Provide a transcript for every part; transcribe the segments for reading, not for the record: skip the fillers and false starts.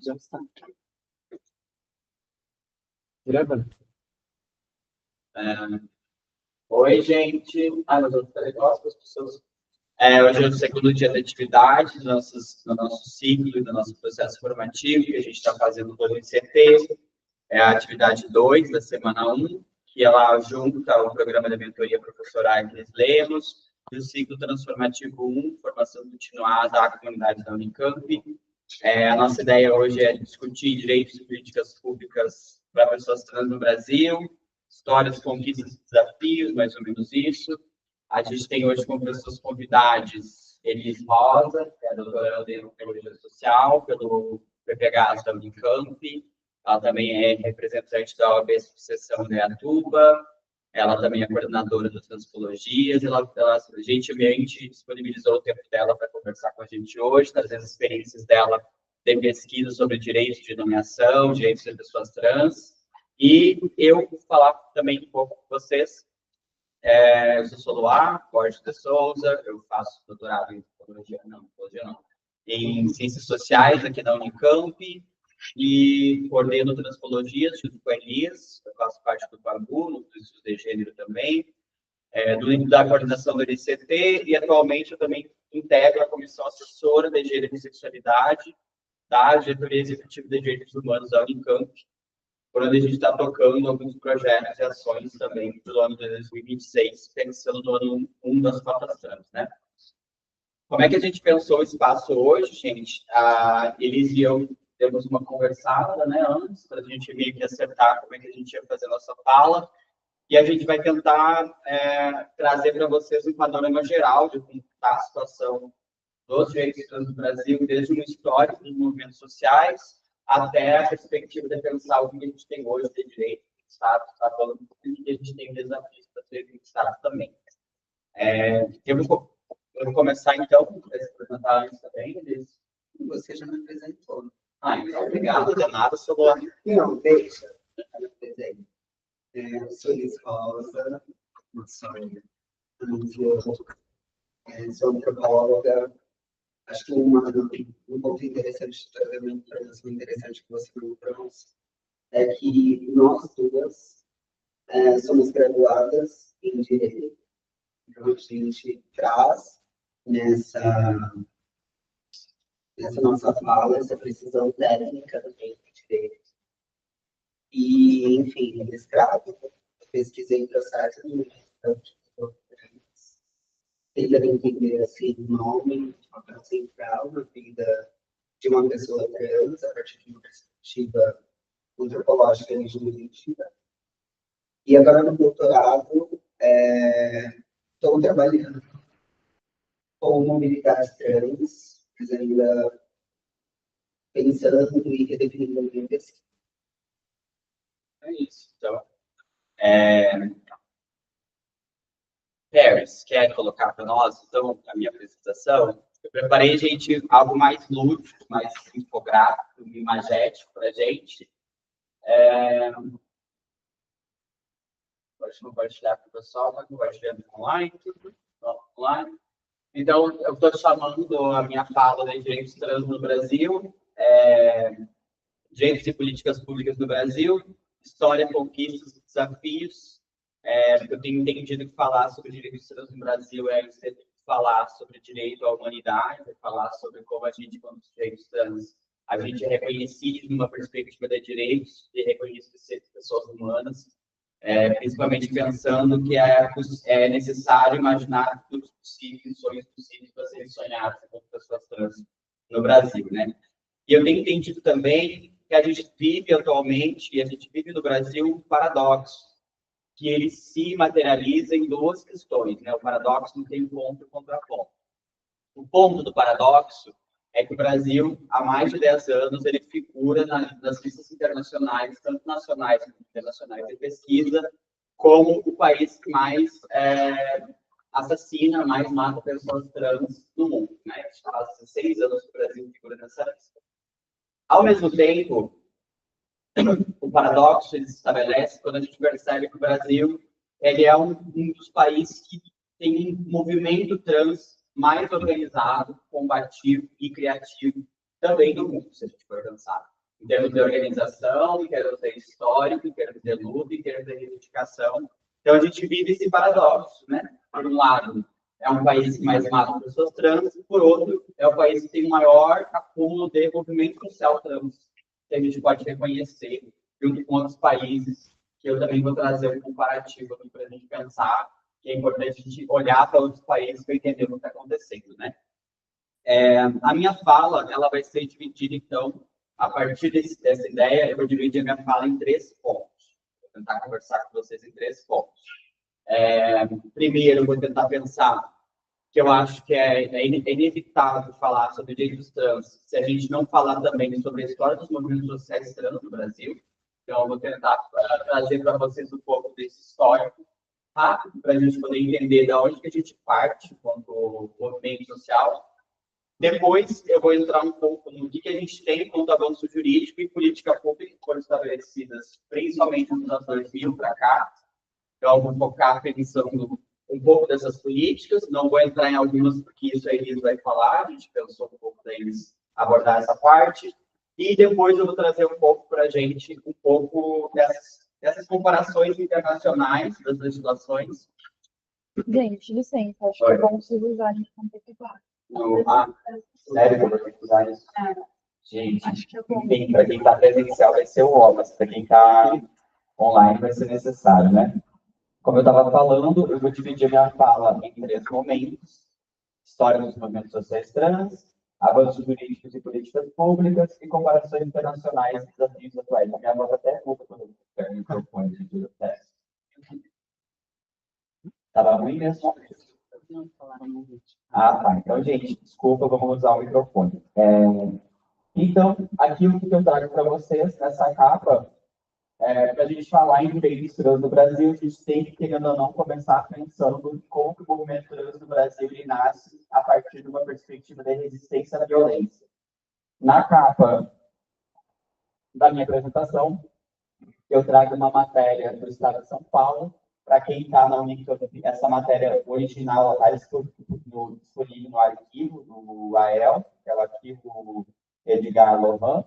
Já está. Gravando. Oi, gente. Mas eu falei, nossa, as pessoas. Hoje é o segundo dia da atividade do nosso ciclo e do nosso processo formativo, que a gente está fazendo todo em setembro. É a atividade 2 da semana 1, que ela junta o programa de mentoria professor Agnes Lemos e o ciclo transformativo 1, formação continuada à comunidade da Unicamp. A nossa ideia hoje é discutir direitos e políticas públicas para pessoas trans no Brasil, histórias, conquistas e desafios, mais ou menos isso. A gente tem hoje como pessoas convidadas Elis Rosa, que é a doutora em Antropologia Social, pelo PPH da Unicamp. Ela também é representante da OAB Subseção de Atuba. Ela também é coordenadora das Transpsicologias. Ela gentilmente disponibilizou o tempo dela para conversar com a gente hoje, trazendo as experiências dela de pesquisa sobre direitos de nomeação, direitos de pessoas trans. E eu vou falar também um pouco com vocês. Eu sou Soloar Borges de Souza, eu faço doutorado em psicologia não, em ciências sociais aqui na Unicamp e coordeno transpsicologias junto com a Elias, eu faço parte do PAGU, no Estudos de Gênero também, da coordenação do LCT e atualmente eu também integro a Comissão Assessora de Gênero e Sexualidade da Diretoria Executiva de Direitos Humanos da Unicamp, por onde a gente está tocando alguns projetos e ações também do ano de 2026, pensando no ano 1 das cotas trans, né? Como é que a gente pensou o espaço hoje, gente? Eles e eu temos uma conversada, né, antes, para a gente meio que acertar como é que a gente ia fazer a nossa fala, e a gente vai tentar trazer para vocês um panorama geral de como está a situação dos direitos trans no Brasil, desde um histórico dos movimentos sociais, até a perspectiva de pensar o que a gente tem hoje de direito, de Estado, está falando que a gente tem desafios para ser de Estado também. Eu vou começar, então, com a apresentar antes também. Você já me apresentou. Então, obrigado, de nada, Solon. Não, deixa. Eu me apresento. Eu sou Elis Rosa, sou antropóloga. Acho que um ponto interessante, tratamento interessante que você me trouxe, é que nós duas somos graduadas em Direito. Então, a gente traz nessa nossa fala essa precisão técnica também de Direito. E, enfim, mestrado, pesquisei em processos de tenta entender assim, o nome, o papel central na vida de uma pessoa trans, a partir de uma perspectiva antropológica e jurídica. E agora no doutorado, estou trabalhando com mobilidade trans, mas ainda pensando e redefinindo a minha pesquisa. É isso, então. Paris, quer colocar para nós, então, a minha apresentação? Eu preparei, gente, algo mais lúdico, mais infográfico, imagético para a gente. Pode compartilhar com o pessoal, está compartilhando online, tudo online. Então, eu estou chamando a minha fala de direitos trans no Brasil, direitos e políticas públicas no Brasil, história, conquistas e desafios. Eu tenho entendido que falar sobre direitos trans no Brasil é falar sobre direito à humanidade, falar sobre como a gente, como direitos trans, a gente é reconhecido numa perspectiva de direitos e reconhecido ser pessoas humanas, principalmente pensando que é necessário imaginar futuros possíveis, sonhos possíveis para serem sonhados como pessoas trans no Brasil, né? E eu tenho entendido também que a gente vive atualmente, e a gente vive no Brasil, um paradoxo, que ele se materializa em duas questões, né? O paradoxo não tem ponto e contraponto. O ponto do paradoxo é que o Brasil, há mais de 10 anos, ele figura nas listas internacionais, tanto nacionais quanto internacionais, de pesquisa, como o país que mais assassina, mais mata pessoas trans no mundo, né? Há 16 anos que o Brasil figura nessa lista. Ao mesmo tempo, o paradoxo ele se estabelece quando a gente percebe que o Brasil ele é um dos países que tem um movimento trans mais organizado, combativo e criativo também no mundo, se a gente for pensar. Em termos de organização, em termos de histórico, em termos de luta, em termos de reivindicação. Então, a gente vive esse paradoxo, né? Por um lado, é um país que mais mata pessoas trans, e, por outro, é o país que tem o maior acúmulo de movimento social trans, que a gente pode reconhecer, junto com outros países, que eu também vou trazer um comparativo aqui para a gente pensar, que é importante a gente olhar para outros países para entender o que está acontecendo, né? A minha fala, ela vai ser dividida, então, a partir dessa ideia, eu vou dividir a minha fala em 3 pontos. Vou tentar conversar com vocês em 3 pontos. Primeiro, eu vou tentar pensar que eu acho que é inevitável falar sobre direitos trans se a gente não falar também sobre a história dos movimentos sociais trans no Brasil. Então, eu vou tentar trazer para vocês um pouco desse histórico rápido, para a gente poder entender de onde que a gente parte quanto movimento social. Depois, eu vou entrar um pouco no que a gente tem quanto avanço jurídico e política pública que foram estabelecidas, principalmente nos anos 2000 para cá. Então, eu vou focar pensando um pouco dessas políticas, não vou entrar em algumas, porque isso a Elis vai falar, a gente pensou um pouco deles abordar essa parte, e depois eu vou trazer um pouco para a gente, um pouco dessas comparações internacionais das legislações. Gente, licença, acho que é bom vocês usarem de computador. Sério que eu vou ter que usar isso? Gente, Acho que é bom. para quem está presencial vai ser o ó, mas para quem está online vai ser necessário, né? Como eu estava falando, eu vou dividir minha fala em 3 momentos: história dos movimentos sociais trans, avanços jurídicos e políticas públicas e comparações internacionais e desafios atuais. A minha voz até pouco quando eu pego o microfone de teste. Estava ruim mesmo? Não falaram muito. Tá. Então, gente, desculpa, vamos usar o microfone. Então, aquilo que eu trago para vocês nessa capa, para a gente falar em direitos trans no Brasil, a gente tem que, querendo ou não, começar pensando em como que o movimento trans no Brasil ele nasce a partir de uma perspectiva de resistência à violência. Na capa da minha apresentação, eu trago uma matéria do Estado de São Paulo. Para quem está na Unicamp, essa matéria original está disponível no arquivo do AEL, que é o arquivo Edgar Lohan,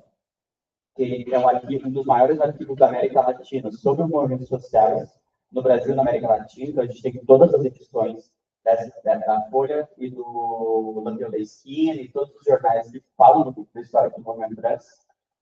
que é um dos maiores arquivos da América Latina sobre os movimentos sociais no Brasil e na América Latina. Então, a gente tem todas as edições da Folha e do Lampião da Esquina e todos os jornais que falam da história do movimento trans.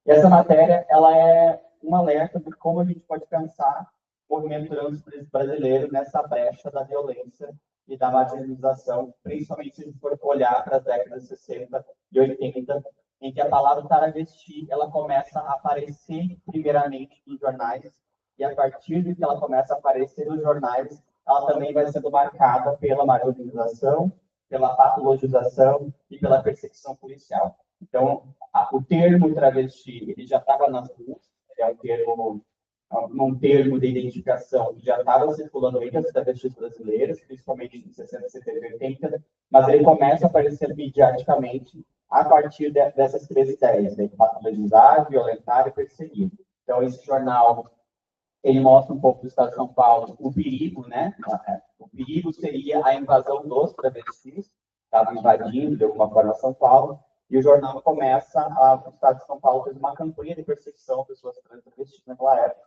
E essa matéria ela é um alerta de como a gente pode pensar o movimento trans brasileiro nessa brecha da violência e da marginalização, principalmente se a gente for olhar para as décadas de 60 e 80, em que a palavra travesti ela começa a aparecer primeiramente nos jornais, e a partir de que ela começa a aparecer nos jornais, ela também vai sendo marcada pela marginalização, pela patologização e pela perseguição policial. Então, o termo travesti ele já estava nas ruas, é um termo de identificação que já estava circulando entre as travestis brasileiras, principalmente em 60, 70 e 80, mas ele começa a aparecer mediaticamente a partir dessas 3 ideias, né? Patologizar, violentar e perseguir. Então, esse jornal, ele mostra um pouco do Estado de São Paulo, o perigo, né? O perigo seria a invasão dos travestis, estavam invadindo, de alguma forma, São Paulo, e o jornal começa, o Estado de São Paulo fez uma campanha de perseguição a pessoas trans travestis naquela época.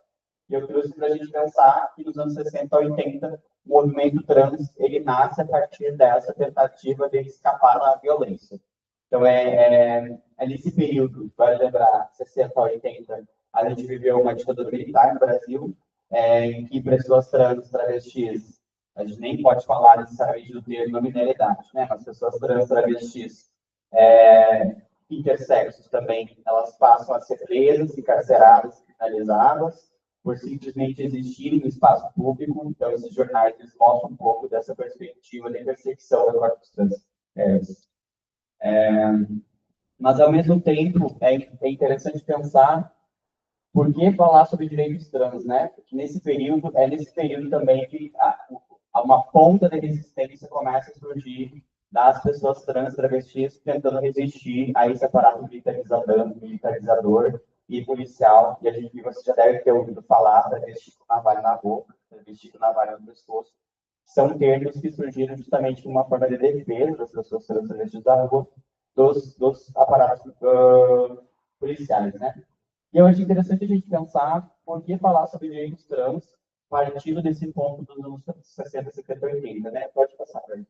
E eu trouxe para a gente pensar que nos anos 60 a 80, o movimento trans, ele nasce a partir dessa tentativa de escapar da violência. Então, é nesse período, vale lembrar, 60 a 80, a gente viveu uma ditadura militar no Brasil, em que pessoas trans, travestis, a gente nem pode falar necessariamente do termo mineridade, né? Mas pessoas trans, travestis, intersexos também, elas passam a ser presas, encarceradas, criminalizadas, por simplesmente existirem no espaço público. Então, esses jornais eles mostram um pouco dessa perspectiva de perseguição dos corpos trans. Mas, ao mesmo tempo, é interessante pensar por que falar sobre direitos trans, né? Porque nesse período também que uma ponta de resistência começa a surgir das pessoas trans, travestis, tentando resistir a esse aparato militarizador e policial. E você já deve ter ouvido falar travesti com navalha na boca, travesti com navalha no pescoço. São termos que surgiram justamente como uma forma de defesa das pessoas trans, travestis da rua, dos aparatos policiais, né? E eu acho interessante a gente pensar por que falar sobre direitos trans partindo desse ponto dos anos 60, 70, 80, né? Pode passar para mim.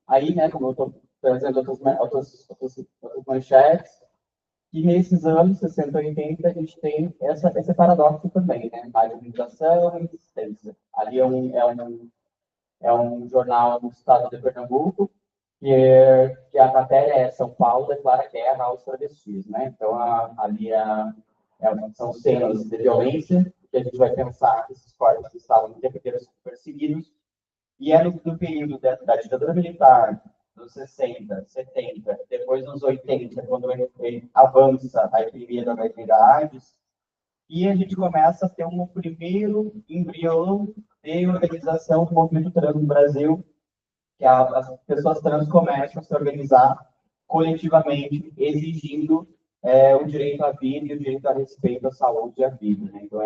Aí, né, como eu estou trazendo outras manchetes, e nesses anos 60 e 80 a gente tem esse paradoxo também, né? Marginalização e resistência. Ali é um jornal do estado de Pernambuco, que a matéria é São Paulo declara guerra aos travestis, né? Então, são cenas de violência, que a gente vai pensar que esses corpos estavam o tempo inteiro perseguidos, e é no período da ditadura militar, dos 60, 70, depois nos 80, quando ele avança a epidemia da HIV/AIDS, e a gente começa a ter um primeiro embrião de organização do movimento trans no Brasil, que as pessoas trans começam a se organizar coletivamente, exigindo o direito à vida e o direito a respeito à saúde e à vida. Né? Então,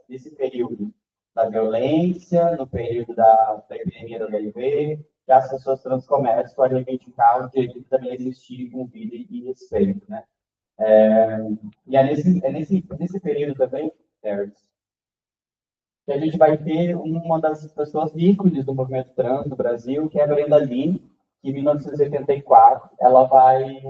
nesse período da violência, no período da epidemia do HIV, que as pessoas trans começam a reivindicar o direito de também existir com vida e respeito. Né? E nesse período também, que a gente vai ter uma das pessoas ícones do movimento trans no Brasil, que é a Brenda Lee, que em 1984 ela vai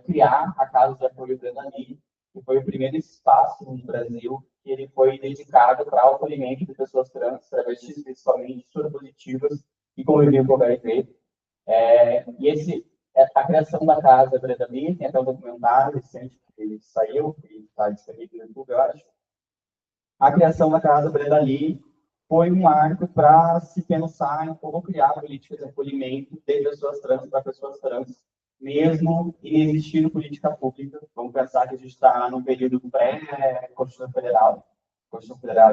criar a Casa de Apoio Brenda Lee, que foi o primeiro espaço no Brasil que ele foi dedicado para o acolhimento de pessoas trans, travestis, principalmente soropositivas, que conviviam com o HIV. A criação da Casa Brenda Lee, tem até um documentário recente que saiu, que está disponível no YouTube, eu acho. A criação da Casa Brenda Lee foi um marco para se pensar em como criar políticas de acolhimento de pessoas trans para pessoas trans, mesmo inexistindo política pública. Vamos pensar que a gente está num período pré-Constituição Federal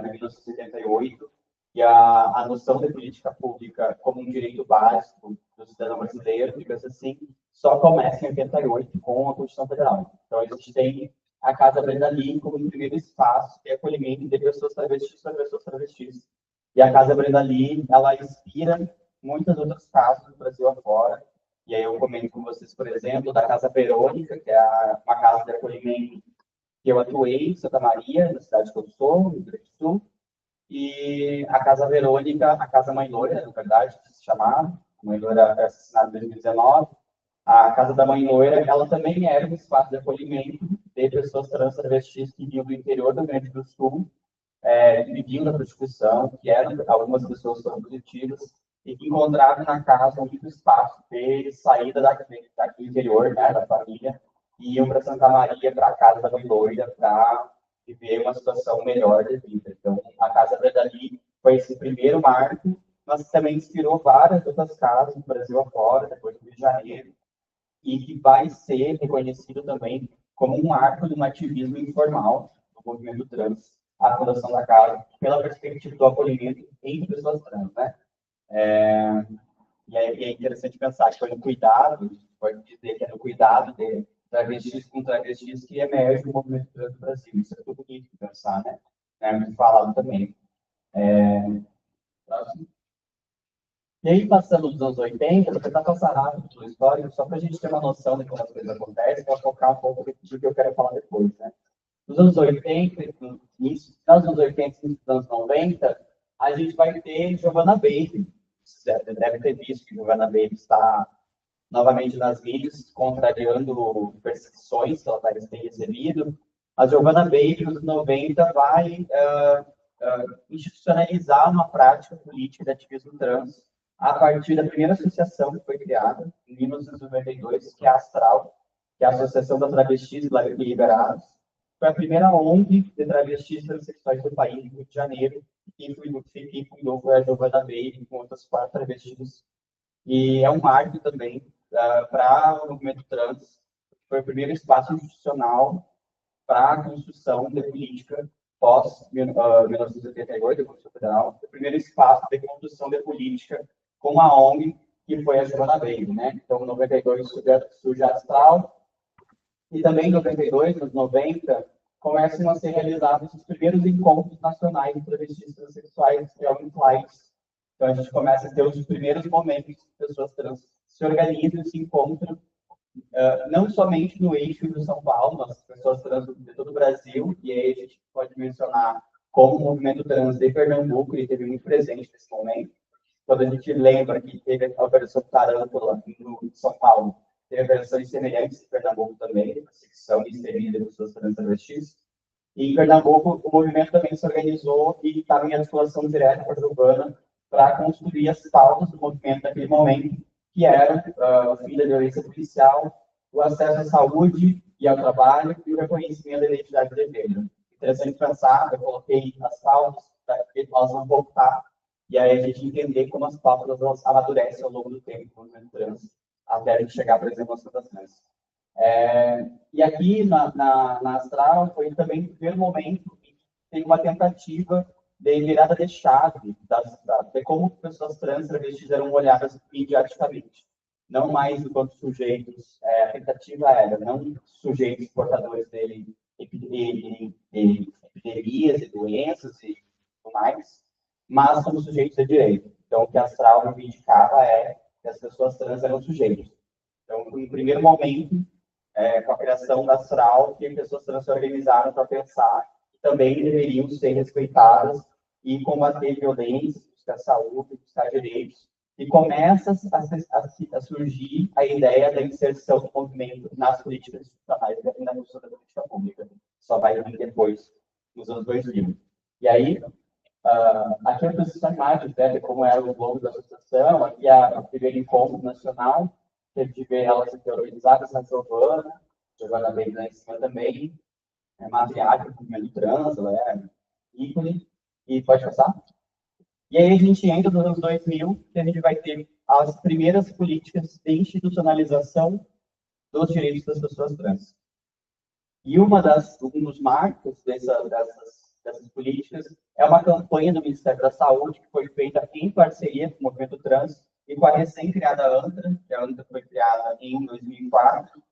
de 1978, e a noção de política pública como um direito básico do cidadão brasileiro, digamos assim, só começa em 88 com a Constituição Federal. Então, a gente tem a Casa Brenda Lee como um primeiro espaço de acolhimento de pessoas travestis para pessoas travestis. E a Casa Brenda Lee, ela inspira muitas outras casas do Brasil afora. E aí eu comento com vocês, por exemplo, da Casa Verônica, que é uma casa de acolhimento que eu atuei em Santa Maria, na cidade que eu sou, no Rio Grande do Sul. E a Casa Verônica, a Casa Mãe Loira, na verdade, que se chamava. A Mãe Loira foi assassinada em 2019. A Casa da Mãe Loira, ela também era um espaço de acolhimento de pessoas trans travestis que vinham do interior do Rio Grande do Sul, viviam da prostituição, que eram algumas pessoas foram positivas, e que encontravam na casa muito espaço de saída do interior, né, da família, e iam para Santa Maria, para a Casa da Mãe Loira, para viver uma situação melhor de vida. Então, a Casa Brenda Lee foi esse primeiro marco, mas também inspirou várias outras casas no Brasil afora, depois do Rio de Janeiro, e que vai ser reconhecido também como um marco de um ativismo informal do movimento trans, a Fundação da Casa, pela perspectiva do acolhimento entre pessoas trans, né? E é interessante pensar que foi no cuidado, pode dizer que é no cuidado de travestis com travestis que emerge o movimento trans do Brasil. Isso é tudo bonito de pensar, né? É muito falado também. Próximo. E aí, passando dos anos 80, vou tentar passar rápido pelo histórico, só para a gente ter uma noção de como as coisas acontecem, para focar um pouco do que eu quero falar depois, né? Nos anos 80, nos anos 80 e nos anos 90, a gente vai ter Giovanna Baby. Você deve ter visto que Giovanna Baby está novamente nas mídias, contrariando perseguições que ela tem recebido. A Giovanna Baby, nos 90, vai institucionalizar uma prática política de ativismo trans a partir da primeira associação que foi criada, em 1992, que é a Astral, que é a Associação das Travestis e Liberados. Foi a primeira ONG de travestis transexuais do país, no Rio de Janeiro, e quem fundou foi a Giovanna Baby, com outras 4 travestis. E é um marco também para o movimento trans. Foi o primeiro espaço institucional para a construção de política pós-1988, da Constituição Federal, o primeiro espaço de construção de política com a ONG, que foi a Giovanna Baby, né? Então, em 92 surge a Astral, e também em 92, nos 90, começam a ser realizados os primeiros encontros nacionais de travestis transexuais, que é o Inflights. Então, a gente começa a ter os primeiros momentos de pessoas trans se organizam e se encontram não somente no eixo do São Paulo, mas pessoas trans de todo o Brasil, e aí a gente pode mencionar como o movimento trans de Pernambuco ele teve muito presente nesse momento. Quando a gente lembra que teve a Operação Tarântula no São Paulo, teve operações semelhantes em Pernambuco também, de perseguição e extermínio de pessoas trans travestis. E em Pernambuco, o movimento também se organizou e estava em articulação direta com a urbana para construir as pautas do movimento naquele momento, que eram o fim da violência policial, o acesso à saúde e ao trabalho e o reconhecimento da identidade de gênero. Interessante pensar, eu coloquei as pautas para que elas vão voltar e aí a gente entender como as pautas elas amadurecem ao longo do tempo no movimento trans, até a gente chegar, por exemplo, às votações. E aqui na Astral foi também o primeiro momento que tem uma tentativa de virada de chave de como pessoas trans travestis eram olhadas mediaticamente. Não mais enquanto sujeitos, a tentativa era não sujeitos portadores de epidemias e doenças e tudo mais, mas como sujeitos de direito. Então, o que a Astral reivindicava é que as pessoas trans eram sujeitos. Então, no primeiro momento, com a criação da Astral, que as pessoas trans se organizaram para pensar que também deveriam ser respeitadas e combater violência, buscar saúde, buscar direitos. E começa a surgir a ideia da inserção do movimento nas políticas institucionais e na construção da política pública. Só vai vir depois, nos anos 2000. E aí, aqui eu trouxe essa imagem, né, de como era o logo da associação, aqui o primeiro encontro nacional, teve de ver elas organizadas na Giovana bem lá em cima também, matriarca, movimento trans, ela é ícone, e pode passar. E aí a gente entra nos anos 2000, e a gente vai ter as primeiras políticas de institucionalização dos direitos das pessoas trans. E um dos marcos dessas políticas é uma campanha do Ministério da Saúde que foi feita em parceria com o Movimento Trans e com a recém-criada ANTRA, que a ANTRA foi criada em 2004.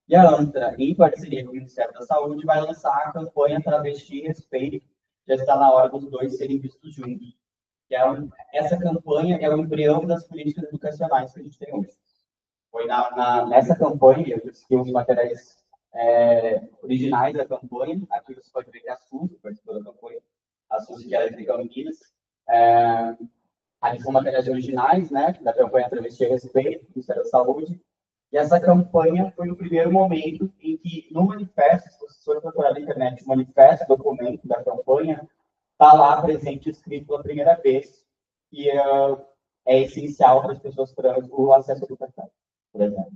E a ANTRA, em parceria com o Ministério da Saúde, vai lançar a campanha Travesti e Respeito. Já está na hora dos dois serem vistos juntos. Essa campanha é o embrião das políticas educacionais que a gente tem hoje. Foi nessa campanha, eu consegui os materiais originais da campanha. Aqui você pode ver que a Suzy participou da campanha. A Suzy, que era de Campinas. Aqui são materiais originais, né, da campanha Travesti e Respeito, do Ministério da Saúde. E essa campanha foi o primeiro momento em que, no manifesto, se você for procurar na internet, o manifesto, documento da campanha, está lá presente, escrito pela primeira vez, que é essencial para as pessoas trans o acesso à educação, por exemplo.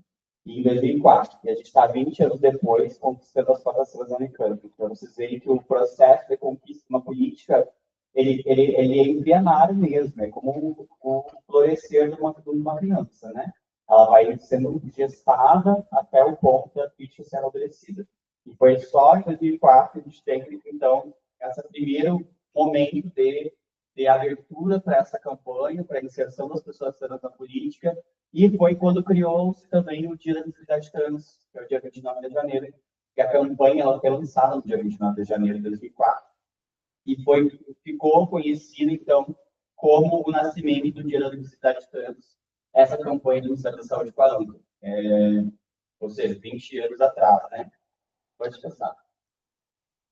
E em 2004, e a gente está 20 anos depois conquistando as cotas americanas. Então, vocês veem que o processo de conquista de uma política, ele é embrionário mesmo, é como o florescer de uma criança, né? Ela vai sendo gestada até o ponto da política ser amadurecida. E foi só em 2004 que a gente tem, então, esse primeiro momento de abertura para essa campanha, para a inserção das pessoas trans na política, e foi quando criou-se também o Dia da Visibilidade Trans, que é o dia 29 de janeiro, que a campanha ela foi lançada no dia 29 de janeiro de 2004, e ficou conhecido, então, como o nascimento do Dia da Visibilidade Trans, essa campanha do Ministério da Saúde com a ANTRA, ou seja, 20 anos atrás, né? Pode passar.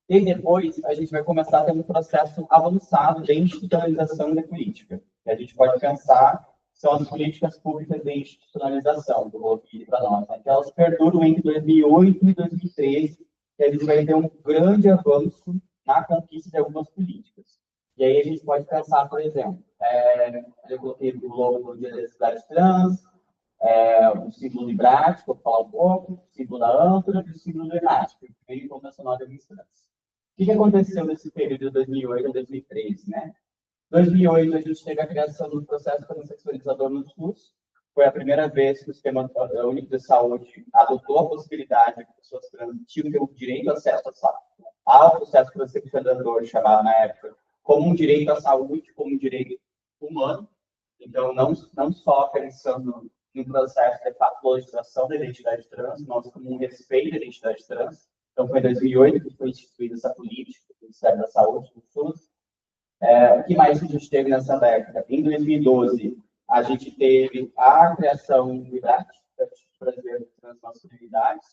E depois, a gente vai começar a ter um processo avançado de institucionalização da política. Que a gente pode pensar são as políticas públicas de institucionalização, do Roville para nós, né? Que elas perduram entre 2008 e 2013, e a gente vai ter um grande avanço na conquista de algumas políticas. E aí a gente pode pensar, por exemplo, eu coloquei o logo do Dia da Cidade Trans, o símbolo Librate, vou falar um pouco, o símbolo da ANTRA e o símbolo do ENAT, que é o primeiro Encontro Nacional de Administrantes. O que aconteceu nesse período de 2008 a 2013, né? Em 2008, a gente teve a criação do processo transexualizador no SUS. Foi a primeira vez que o Sistema Único de Saúde adotou a possibilidade de que pessoas trans tinham o direito ao acesso ao processo transexualizador, chamado na época, como um direito à saúde, como um direito humano. Então, não só pensando no processo de patologização da identidade trans, mas como um respeito à identidade trans. Então, foi em 2008 que foi instituída essa política do Ministério da Saúde, do SUS. O que mais que a gente teve nessa década? Em 2012, a gente teve a criação do IBRAT, Instituto Brasileiro de Transmasculinidades,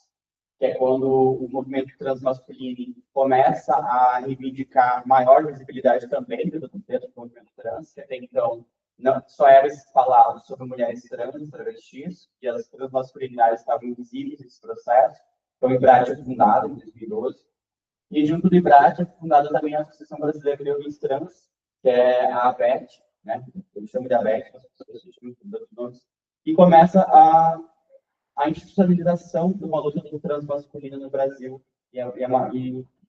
que é quando o movimento transmasculino começa a reivindicar maior visibilidade também dentro do movimento trans, que até então não só era falado sobre mulheres trans, travestis, e as transmasculinidades estavam invisíveis nesse processo. Então, o IBRAT é fundado em 2012. E junto do IBRAT é fundada também a Associação Brasileira de Homens Trans, que é a ABET, né? Eu chamo de ABET, mas as pessoas chamam de outros nomes, e começa a institucionalização de uma luta do transmasculino no Brasil. E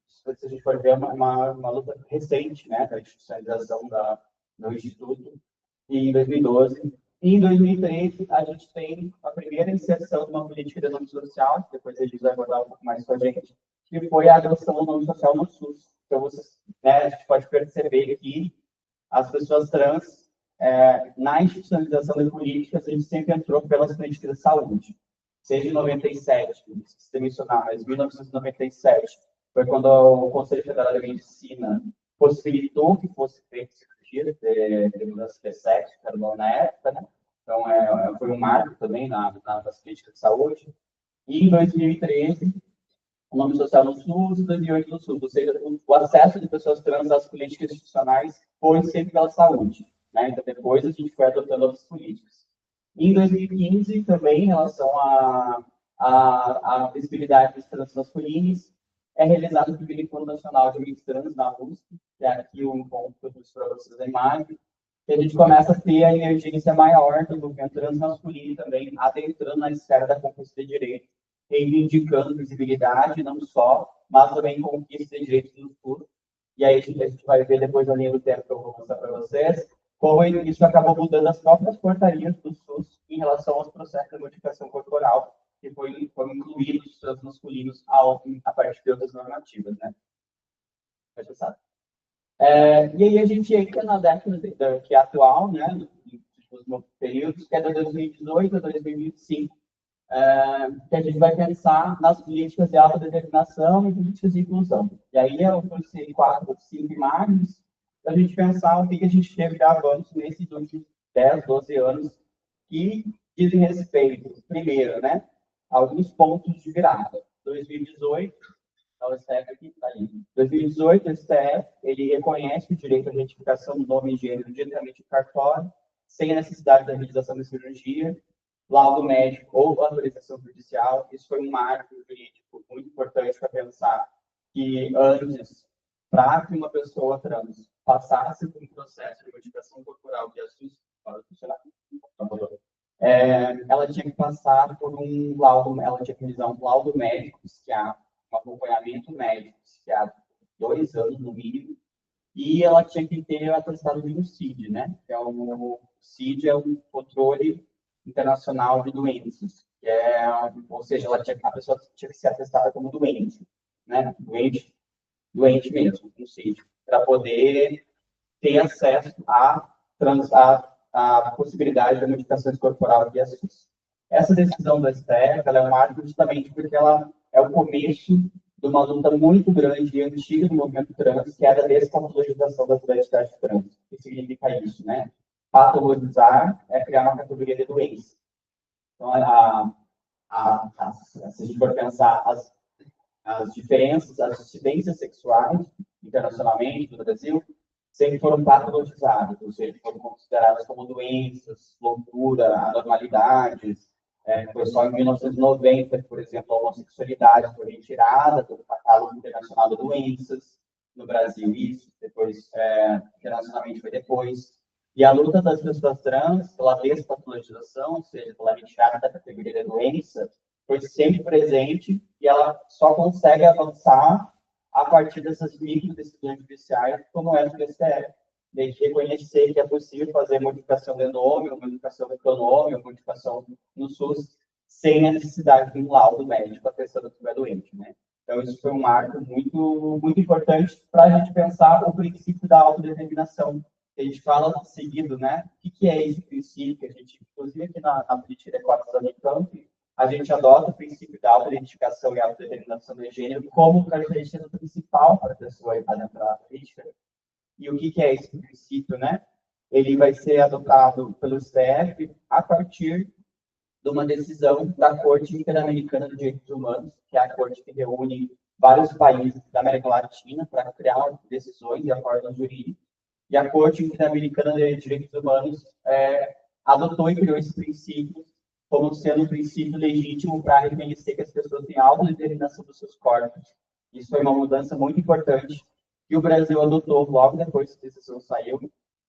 se a gente for ver, é uma luta recente, né, da institucionalização do Instituto, em 2012. E em 2013, a gente tem a primeira inserção de uma política de nome social, que depois a gente vai abordar um pouco mais com a gente, que foi a adoção do nome social no SUS. Então, vocês, né, a gente pode perceber que as pessoas trans, na institucionalização das políticas, a gente sempre entrou pelas políticas de saúde. Seja em 97, se mencionar, mas em 1997, foi quando o Conselho Federal de Medicina possibilitou que fosse feita cirurgia de mudança de sexo, que era bom na época, né? Então, foi um marco também nas políticas de saúde. E em 2013, o nome social no SUS, em 2008 no SUS, ou seja, o acesso de pessoas trans às políticas institucionais foi sempre pela saúde, né? Então, depois a gente foi adotando outras políticas. Em 2015, também, em relação à visibilidade dos trans masculinos, é realizado o primeiro Encontro Nacional de Homens Trans na USP, que é aqui o encontro que eu trouxe para vocês a imagem, que a gente começa a ter a emergência maior do movimento transmasculino também, adentrando na esfera da conquista de direitos, reivindicando visibilidade, não só, mas também conquista de direitos no futuro. E aí a gente vai ver depois a linha do tempo que eu vou mostrar para vocês, como isso acabou mudando as próprias portarias do SUS em relação aos processos de modificação corporal, que foram incluídos os transmasculinos a partir de outras normativas, né? Pode passar. E aí a gente entra na década que é atual, né? Nos períodos, que é de 2018 a 2025, que a gente vai pensar nas políticas de autodeterminação e políticas de inclusão. E aí eu trouxe 4 ou 5 imagens para a gente pensar o que a gente teve de avanço nesses últimos 10, 12 anos, que dizem respeito, primeiro, né, a alguns pontos de virada. 2018, o STF aqui está ali. 2018, o STF, ele reconhece o direito à identificação do nome e gênero diretamente no cartório, sem a necessidade da realização da cirurgia, laudo médico ou autorização judicial. Isso foi um marco jurídico muito importante para pensar que antes, para que uma pessoa trans passasse por um processo de modificação corporal que ela tinha que passar por um laudo, ela tinha que realizar um laudo médico psiquiátrico, um acompanhamento médico psiquiátrico, 2 anos no mínimo, e ela tinha que ter o atestado de um CID, né? O CID é um controle internacional de doenças, ou seja, a pessoa tinha que ser atestada como doente, né? Doente mesmo, um CID, para poder ter acesso à possibilidade de modificações corporais via SUS. Essa decisão do STF ela é um marco justamente porque ela é o começo de uma luta muito grande e antiga do movimento trans, que é a despatologização da identidade trans. O que significa isso, né? Patologizar é criar uma categoria de doença. Então, se a gente for pensar as diferenças, as dissidências sexuais, internacionalmente, no Brasil, sempre foram patologizadas, ou seja, foram consideradas como doenças, loucura, anormalidades. Foi só em 1990, por exemplo, a homossexualidade foi retirada do catálogo internacional de doenças no Brasil, isso, depois, internacionalmente foi depois. E a luta das pessoas trans pela despatologização, ou seja, pela retirada da categoria de doença, foi sempre presente e ela só consegue avançar a partir dessas micro-decisões judiciais, como é do STF, de reconhecer que é possível fazer modificação de nome, ou modificação de pronome, ou modificação no SUS, sem a necessidade de um laudo médico atestando que é doente, né? Então, isso foi um marco muito, muito importante para a gente pensar o princípio da autodeterminação, que a gente fala seguido, né? O que é esse princípio? Que a gente, inclusive, aqui na política de quadros americanos, a gente adota o princípio da autoidentificação e autodeterminação de gênero como característica principal para a pessoa adentrar na política. E o que é esse princípio, né? ele vai ser adotado pelo STF a partir de uma decisão da Corte Interamericana de Direitos Humanos, que é a corte que reúne vários países da América Latina para criar decisões e acordos jurídicos. E a Corte Interamericana de Direitos Humanos adotou e criou esse princípio como sendo um princípio legítimo para reconhecer que as pessoas têm autodeterminação dos seus corpos. Isso foi uma mudança muito importante que o Brasil adotou logo depois que a decisão saiu,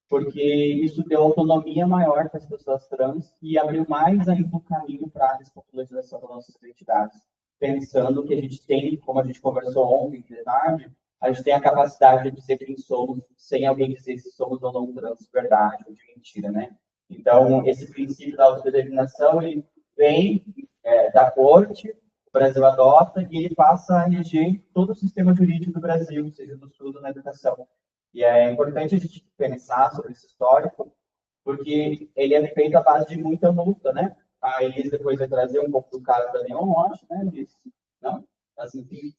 porque isso deu autonomia maior para as pessoas trans e abriu mais ainda o caminho para a despopularização das nossas identidades, pensando que a gente tem, como a gente conversou ontem, de tarde, a gente tem a capacidade de dizer quem somos sem alguém dizer se somos ou não trans de verdade ou de mentira, né? Então, esse princípio da autodeterminação, ele vem da corte, o Brasil adota e ele passa a reger todo o sistema jurídico do Brasil, seja no estudo ou na educação. E é importante a gente pensar sobre esse histórico, porque ele é feito à base de muita luta, né? A Elis depois vai trazer um pouco do caso da Neon, acho, né, Elis? Não? Assim, enfim.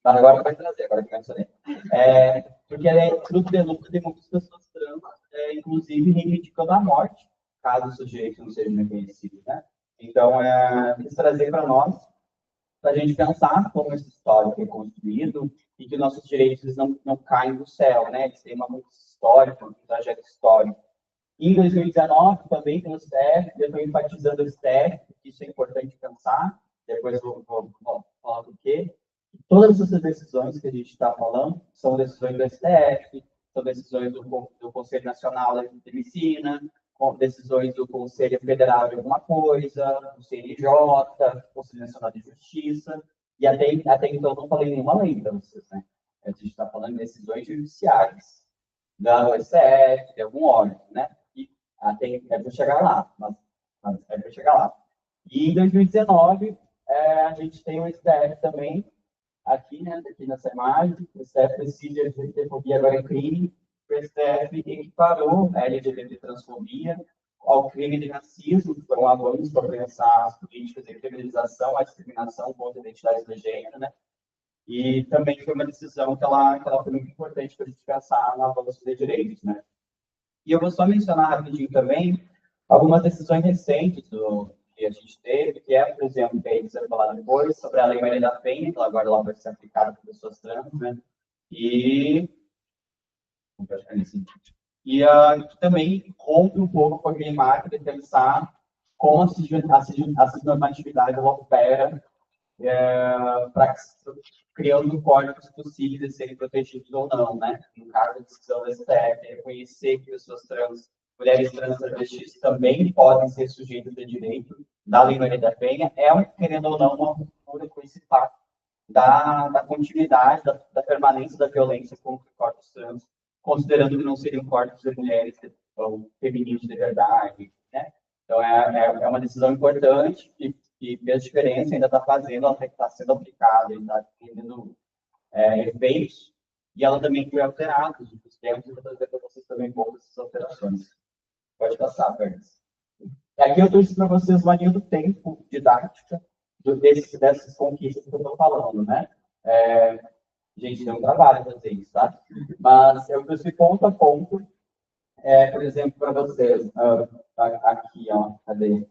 Agora vai trazer, agora que eu mencionei. Porque ele é fruto de luta de muitas pessoas trans, inclusive reivindicando a morte, caso o sujeito não seja reconhecido, né? Então, quis trazer para nós, para a gente pensar como esse histórico é construído e que nossos direitos não caem do céu, né? Eles têm uma luta histórica, um trajeto histórico. Em 2019, também pelo STF, eu estou enfatizando o STF, porque isso é importante pensar, depois eu vou falar do quê. Todas essas decisões que a gente está falando são decisões do STF, são decisões do Conselho Nacional de Medicina, decisões do Conselho Federal de alguma coisa, do CNJ, Conselho Nacional de Justiça, e até então não falei nenhuma lei para vocês, né? A gente está falando de decisões judiciais, da STF, de algum órgão, né? E até para chegar lá, mas é para chegar lá. E em 2019, a gente tem o STF também, aqui, né, aqui nessa imagem, o STF decide a LGBTfobia agora é crime, o STF equiparou a LGBT transfobia ao crime de racismo, que foi um avanço para pensar as políticas de criminalização, a discriminação contra identidades de gênero, né? E também foi uma decisão que ela foi muito importante para a gente pensar no avanço de direitos, né? E eu vou só mencionar rapidinho também algumas decisões recentes que a gente teve, que é, por exemplo, que a gente vai falar depois, sobre a Lei Maria da Penha, que agora ela vai ser aplicada para pessoas trans, né? E que também rompe um pouco com aquele marco de pensar como a cisnormatividade ela opera criando códigos possíveis de serem protegidos ou não, né? No caso da decisão da STF, reconhecer que pessoas trans, mulheres trans travestis também podem ser sujeitas de direito da Lei Maria da Penha, querendo ou não, uma ruptura com esse fato da continuidade, da permanência da violência contra corpos trans, considerando que não seriam corpos de mulheres ou femininos de verdade, né? Então, é uma decisão importante que fez diferença, ainda está fazendo, ela está sendo aplicada, ainda está tendo efeitos, e ela também foi alterada nos últimos tempos, e vou trazer para vocês também um pouco dessas alterações. Pode passar, Fernandes. Aqui eu trouxe para vocês uma linha do tempo didática dessas conquistas que eu estou falando, né? Gente, deu um trabalho fazer isso, tá? Mas eu trouxe ponto a ponto, por exemplo, para vocês, aqui, ó, cadê?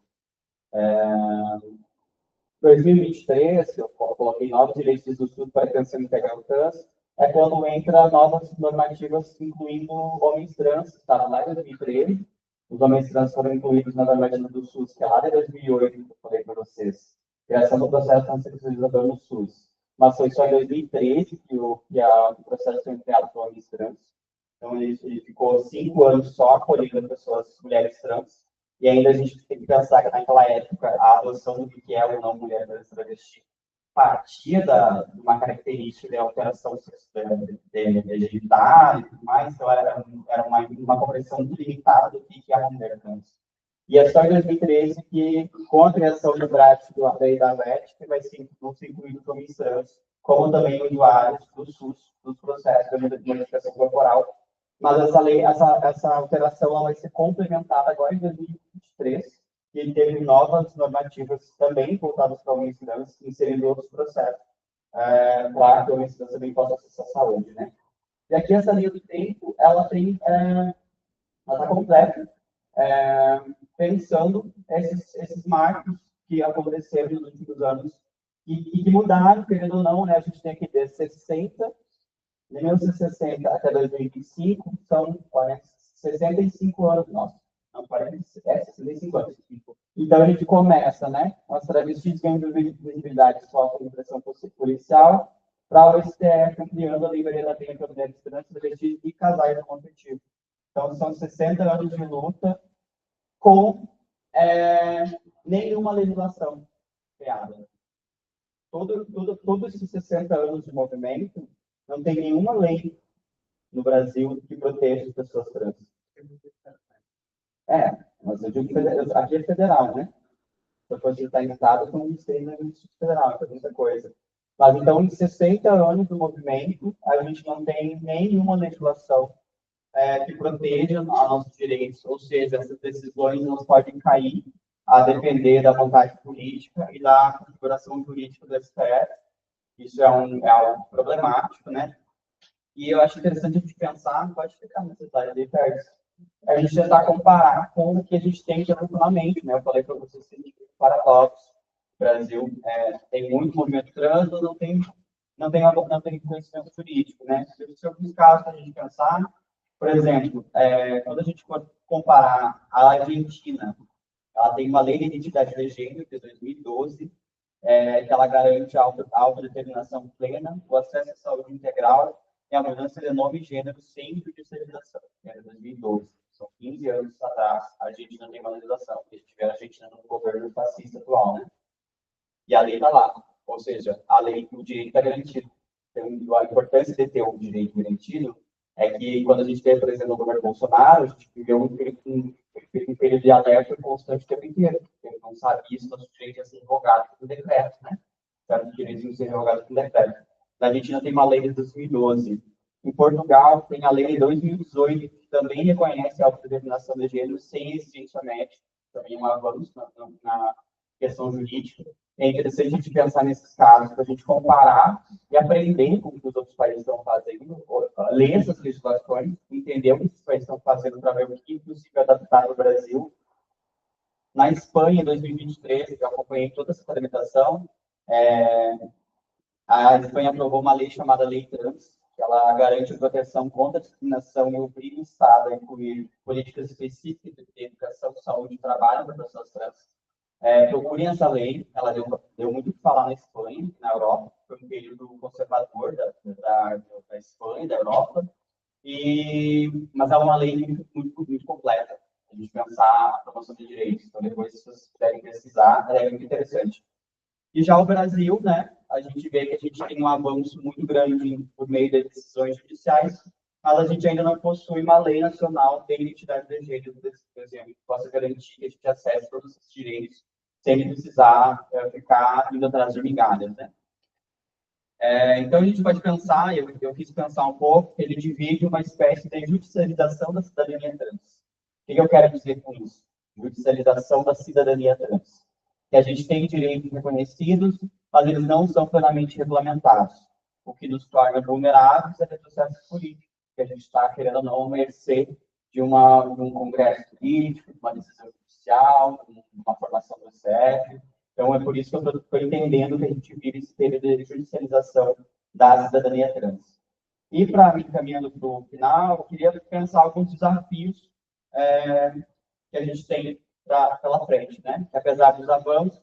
2023, eu coloquei novos direitos do SUS para atenção integral trans, é quando entra novas normativas incluindo homens trans, que estava lá em 2013, os homens trans foram incluídos na normativa do SUS, que é lá de 2008, que eu falei para vocês, criação do processo transcentralizador no SUS. Mas foi só em 2013 que o processo foi criado para homens trans. Então, ele ficou 5 anos só acolhendo pessoas, mulheres trans, e ainda a gente tem que pensar que naquela época a adoção do que é ou não mulher trans travesti partia de uma característica de alteração genital e tudo mais, então era uma compreensão muito limitada do que é uma mulher trans. E é só em 2013 que, com a criação do braço da lei da VET, que vai ser incluído os homens trans, como também usuários do SUS, dos processos de modificação corporal. Mas essa alteração ela vai ser complementada agora em 2023, e teve novas normativas também voltadas para homens trans, inserindo outros processos, para que o homem trans também possa acessar a saúde, né? E aqui essa linha do tempo, ela está completa, pensando esses marcos que aconteceram nos últimos anos e que mudaram, querendo ou não, né? A gente tem aqui de 60, de 1960 até 2025, são 65 anos nossos. Não, 65 anos. Então a gente começa, né? As travestis ganham visibilidade só com impressão policial, para o STF ampliando a Lei Maria da Penha para mulheres trans, travestis e casais homoafetivos. Então são 60 anos de luta com nenhuma legislação criada. Todos esses 60 anos de movimento, não tem nenhuma lei no Brasil que proteja as pessoas trans. Mas eu digo que aqui é federal, né? Se eu fosse estar em estado, eu não sei na Justiça Federal, é muita coisa. Mas então, em 60 anos do movimento, a gente não tem nenhuma legislação que proteja os nossos direitos, ou seja, essas decisões não podem cair a depender da vontade política e da configuração jurídica do STF. Isso é algo problemático, né? E eu acho interessante a gente pensar, pode ficar nessa slide aí, Pérez, a gente tentar comparar com o que a gente tem de relacionamento, né? Eu falei para vocês que tem paradoxo. O Brasil tem muito movimento trans, mas não tem conhecimento jurídico, né? Se alguns casos a gente pensar, por exemplo, quando a gente for comparar a Argentina, ela tem uma lei de identidade de gênero de 2012, que ela garante a autodeterminação plena, o acesso à saúde integral e a mudança de nome e gênero sem judicialização, que era 2012. São 15 anos atrás, a Argentina tem uma legislação. A gente tiver a Argentina no governo fascista atual, né? E a lei está lá. Ou seja, a lei, o direito está garantido. Então, a importância de ter o direito garantido é que, quando a gente teve, por exemplo, o governo Bolsonaro, a gente viveu um período de alerta constante o tempo inteiro. Porque não sabia se nosso direito ia ser revogado por decreto, né? Certos direitos iam ser revogados por decreto. Na Argentina tem uma lei de 2012. Em Portugal, tem a lei de 2018, que também reconhece a autodeterminação de gênero sem exigência médica. Também é um avanço na questão jurídica. É interessante a gente pensar nesses casos, para a gente comparar e aprender com o que os outros países estão fazendo, ler essas legislações, entender o que esses países estão fazendo para ver o que, inclusive, adaptar no Brasil. Na Espanha, em 2023, eu acompanhei toda essa tramitação. A Espanha aprovou uma lei chamada Lei Trans, que ela garante proteção contra a discriminação e obriga o Estado a incluir políticas específicas de educação, saúde e trabalho para pessoas trans. Procurem essa lei, ela deu muito o que falar na Espanha, na Europa, foi um período conservador da Espanha, da Europa, mas é uma lei muito completa, a gente pensar a promoção de direitos. Então, depois, se vocês quiserem pesquisar, ela é muito interessante. E já o Brasil, né, a gente vê que a gente tem um avanço muito grande por meio das decisões judiciais, mas a gente ainda não possui uma lei nacional de identidade de gênero, por exemplo, que possa garantir que a gente acesse todos esses direitos sem precisar ficar indo atrás de migalhas, né? Então, a gente pode pensar, eu quis pensar um pouco, que ele divide uma espécie de judicialização da cidadania trans. O que eu quero dizer com isso? Judicialização da cidadania trans. Que a gente tem direitos reconhecidos, mas eles não são plenamente regulamentados, o que nos torna vulneráveis a retrocessos políticos, que a gente está, querendo ou não, mercê de um congresso político, de uma decisão judicial, uma formação do STF. Então, é por isso que eu estou entendendo que a gente vive esse período de judicialização da cidadania trans. E, para ir caminhando para o final, eu queria pensar alguns desafios que a gente tem pela frente, né? Que, apesar dos avanços,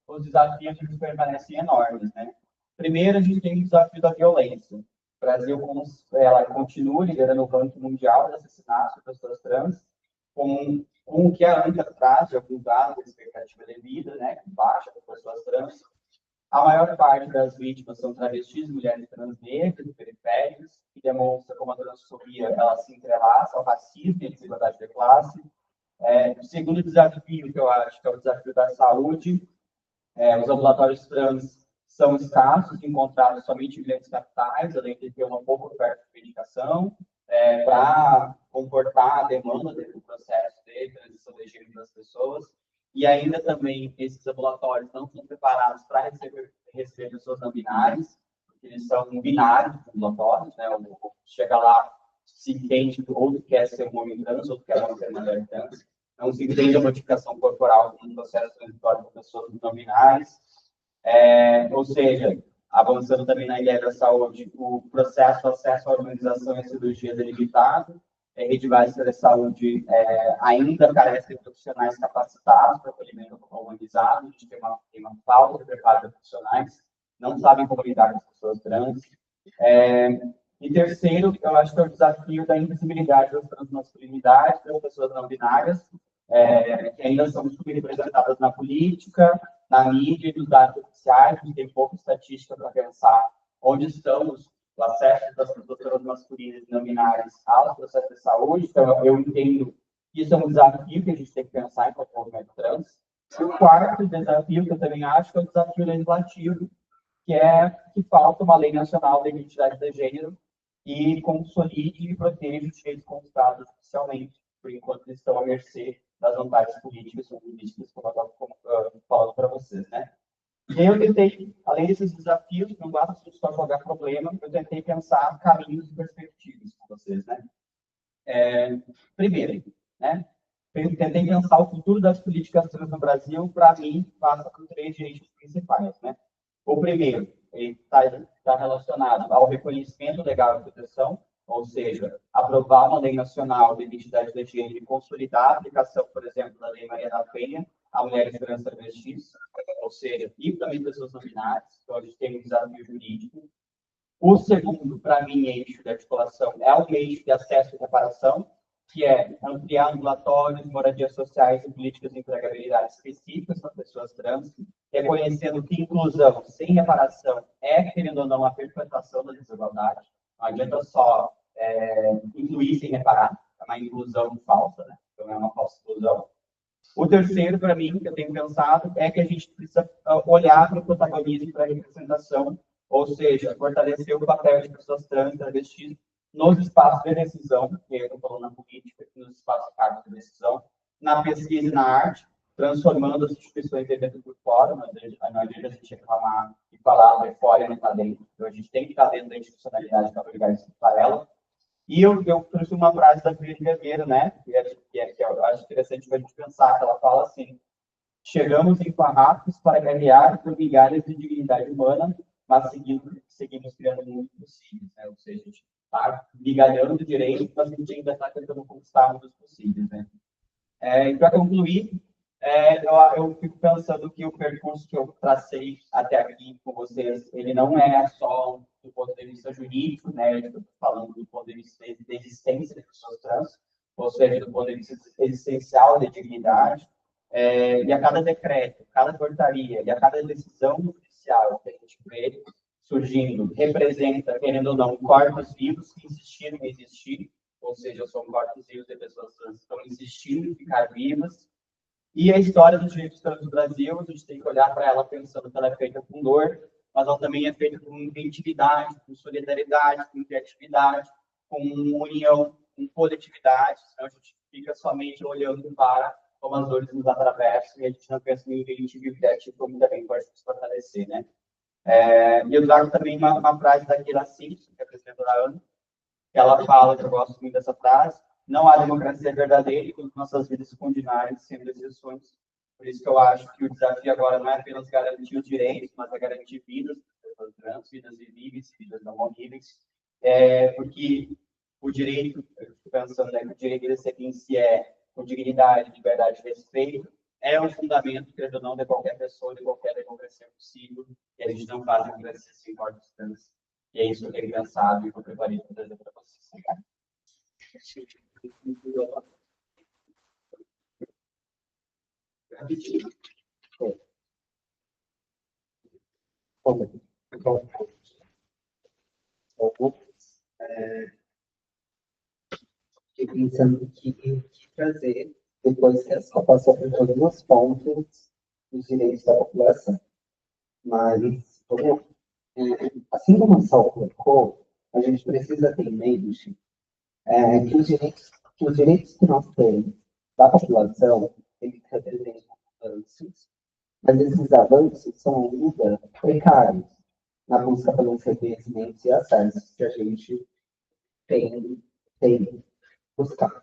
os desafios eles permanecem enormes, né? Primeiro, a gente tem o desafio da violência. O Brasil, ela continua liderando o ranking mundial de assassinatos de pessoas trans, com o que a ANCA traz de alguns dados de expectativa de vida, né? Baixa para pessoas trans. A maior parte das vítimas são travestis, mulheres trans negras e periféricas, que demonstra como a transfobia ela se entrelaça ao racismo e à desigualdade de classe. O segundo desafio, que eu acho que é o desafio da saúde, os ambulatórios trans são escassos, encontrados somente em grandes capitais, além de ter uma pouca oferta de medicação, para comportar a demanda do processo de transição de gênero das pessoas. E ainda também, esses ambulatórios não são preparados para receber pessoas não binárias, eles são binários, ambulatórios, né? Ou chega lá, se entende que ou quer ser um homem trans, ou quer ser uma mulher trans. Não se entende a modificação corporal como um processo transitório para pessoas não binárias. Ou seja, avançando também na ilha da saúde, o processo de acesso à organização e à cirurgia delimitado. A rede básica da saúde ainda carece de profissionais capacitados para acolhimento humanizado. A gente tem uma falta de preparo de profissionais, não sabem como lidar com as pessoas trans. E terceiro, eu acho que é o desafio da invisibilidade das transmasculinidades, das pessoas não binárias, que ainda são subrepresentadas na política, na mídia e nos dados oficiais. A gente tem pouca estatística para pensar onde estamos o acesso das pessoas transmasculinas e não binárias aos processos de saúde. Então, eu entendo que isso é um desafio que a gente tem que pensar enquanto movimento trans. E o quarto desafio, que eu também acho, que é o desafio legislativo, que falta uma lei nacional da identidade de gênero que consolide e proteja os direitos conquistados oficialmente, por enquanto eles estão à mercê das vantagens políticas ou políticas, como eu estava falando para vocês, né? E aí eu tentei, além desses desafios, não basta só jogar problema, eu tentei pensar caminhos e perspectivas com vocês, né? Primeiro, né? Tentei pensar o futuro das políticas trans no Brasil, para mim, passa por 3 eixos principais, né? O primeiro, ele está relacionado ao reconhecimento legal e proteção, ou seja, aprovar uma lei nacional de identidade de gênero e consolidar a aplicação, por exemplo, da Lei Maria da Penha a mulheres trans travestis, ou seja, e também pessoas não binárias. Então, a gente tem um desafio jurídico. O segundo, para mim, eixo de articulação é o eixo de acesso e reparação, que é ampliar ambulatórios, moradias sociais e políticas de empregabilidade específicas para pessoas trans, reconhecendo que inclusão sem reparação querendo ou não, a perpetuação da desigualdade. Não adianta só incluir sem reparar, é uma inclusão falsa, né? Então, é uma falsa inclusão. O terceiro, para mim, que eu tenho pensado, é que a gente precisa olhar para o protagonismo e para a representação, ou seja, fortalecer o papel de pessoas trans e travestis nos espaços de decisão, que eu estou falando na política, nos espaços de cargos de decisão, na pesquisa e na arte, transformando as instituições de dentro por fora. Não adianta a gente reclamar e falar de fora e não está dentro. Então, a gente tem que estar dentro da institucionalidade para obrigar a escutar ela. E eu trouxe uma frase da Frida Guerreiro, né? Que eu acho interessante a gente pensar, que ela fala assim: chegamos em farrapos para guerrear por migalhas de dignidade humana, mas seguimos criando mundos possíveis, né? Ou seja, a gente está migalhando direito, mas a gente ainda está tentando conquistar mundos possíveis, né? E para concluir, eu fico pensando que o percurso que eu tracei até aqui com vocês, ele não é só do ponto de vista jurídico, né? Eu estou falando do ponto de vista da existência de pessoas trans, ou seja, do ponto de vista existencial de dignidade. E a cada decreto, cada portaria e a cada decisão judicial que a gente vê surgindo, representa, querendo ou não, corpos vivos que insistiram em existir, ou seja, são corpos vivos de pessoas trans que estão insistindo em ficar vivas. E a história dos direitos trans do Brasil, a gente tem que olhar para ela pensando que ela é feita com dor, mas ela também é feita com inventividade, com solidariedade, com criatividade, com união, com coletividade. Senão a gente fica somente olhando para como as dores nos atravessam e a gente não pensa em inventivo e criativo, como também pode se fortalecer, né? E eu trago também uma frase da Keila Simpson, que é a presidenta da ANA, que ela fala, que eu gosto muito dessa frase: não há democracia verdadeira enquanto nossas vidas se continuarem sendo exceções. Por isso que eu acho que o desafio agora não é apenas garantir os direitos, mas é garantir vidas, pessoas trans, vidas vivíveis, vidas não horríveis. Porque o direito, eu estou pensando, que o direito de ser em si com dignidade, liberdade e respeito, é o fundamento, creio ou não, de qualquer pessoa, de qualquer democracia possível, e a gente não faz democracia sem corpos trans. E é isso que eu tenho pensado e que eu preparei para trazer para vocês. Fiquei pensando que trazer, depois que só passou por todos os pontos dos direitos da população. Mas, assim como a Sol colocou, a gente precisa ter em mente que os direitos que nós temos da população, eles representam avanços, mas esses avanços são ainda precários. na busca pelos reconhecimentos e acessos que a gente tem buscado.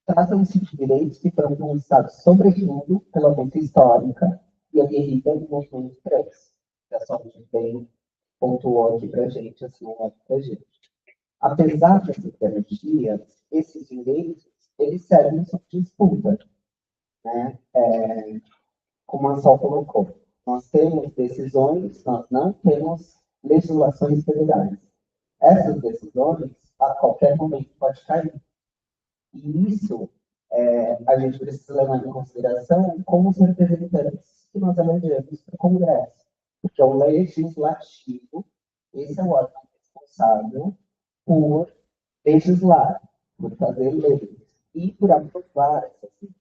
Tratam-se de direitos que foram conquistados, sobretudo, pela luta histórica e aguerrida do movimento trans, que a Solange bem pontuou aqui para a gente, assim, para a gente. Apesar dessas garantias, esses direitos, eles servem sob disputa, né? Como a Sol colocou. Nós temos decisões, nós não temos legislações federais. Essas decisões, a qualquer momento, pode cair. E isso a gente precisa levar em consideração como os representantes que nós elegemos para o Congresso. Porque o legislativo, esse é o órgão responsável por legislar, por fazer leis e por aprovar essas leis.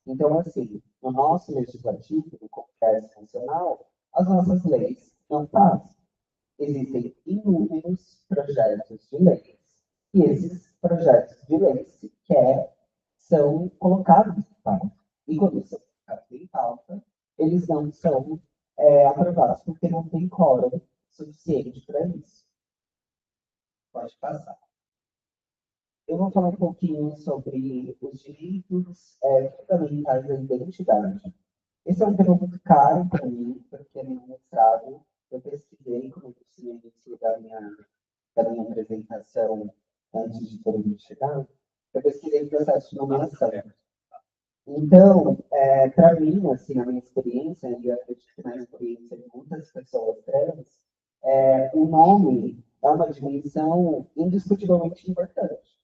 Então, assim, no nosso legislativo, no Congresso Nacional, as nossas leis não passam. Existem inúmeros projetos de leis. E esses projetos de leis sequer são colocados em pauta. E quando são colocados em pauta, eles não são aprovados porque não tem quórum suficiente para isso. Pode passar. Eu vou falar um pouquinho sobre os direitos fundamentais da identidade. Esse é um tema muito caro para mim, porque no meu mestrado eu pesquisei, como eu disse no início da minha apresentação, antes de todo mundo chegar, eu pesquisei o processo de nomeação. Então, para mim, assim, a minha experiência, e eu acredito que na experiência de muitas pessoas trans, o nome é uma dimensão indiscutivelmente importante.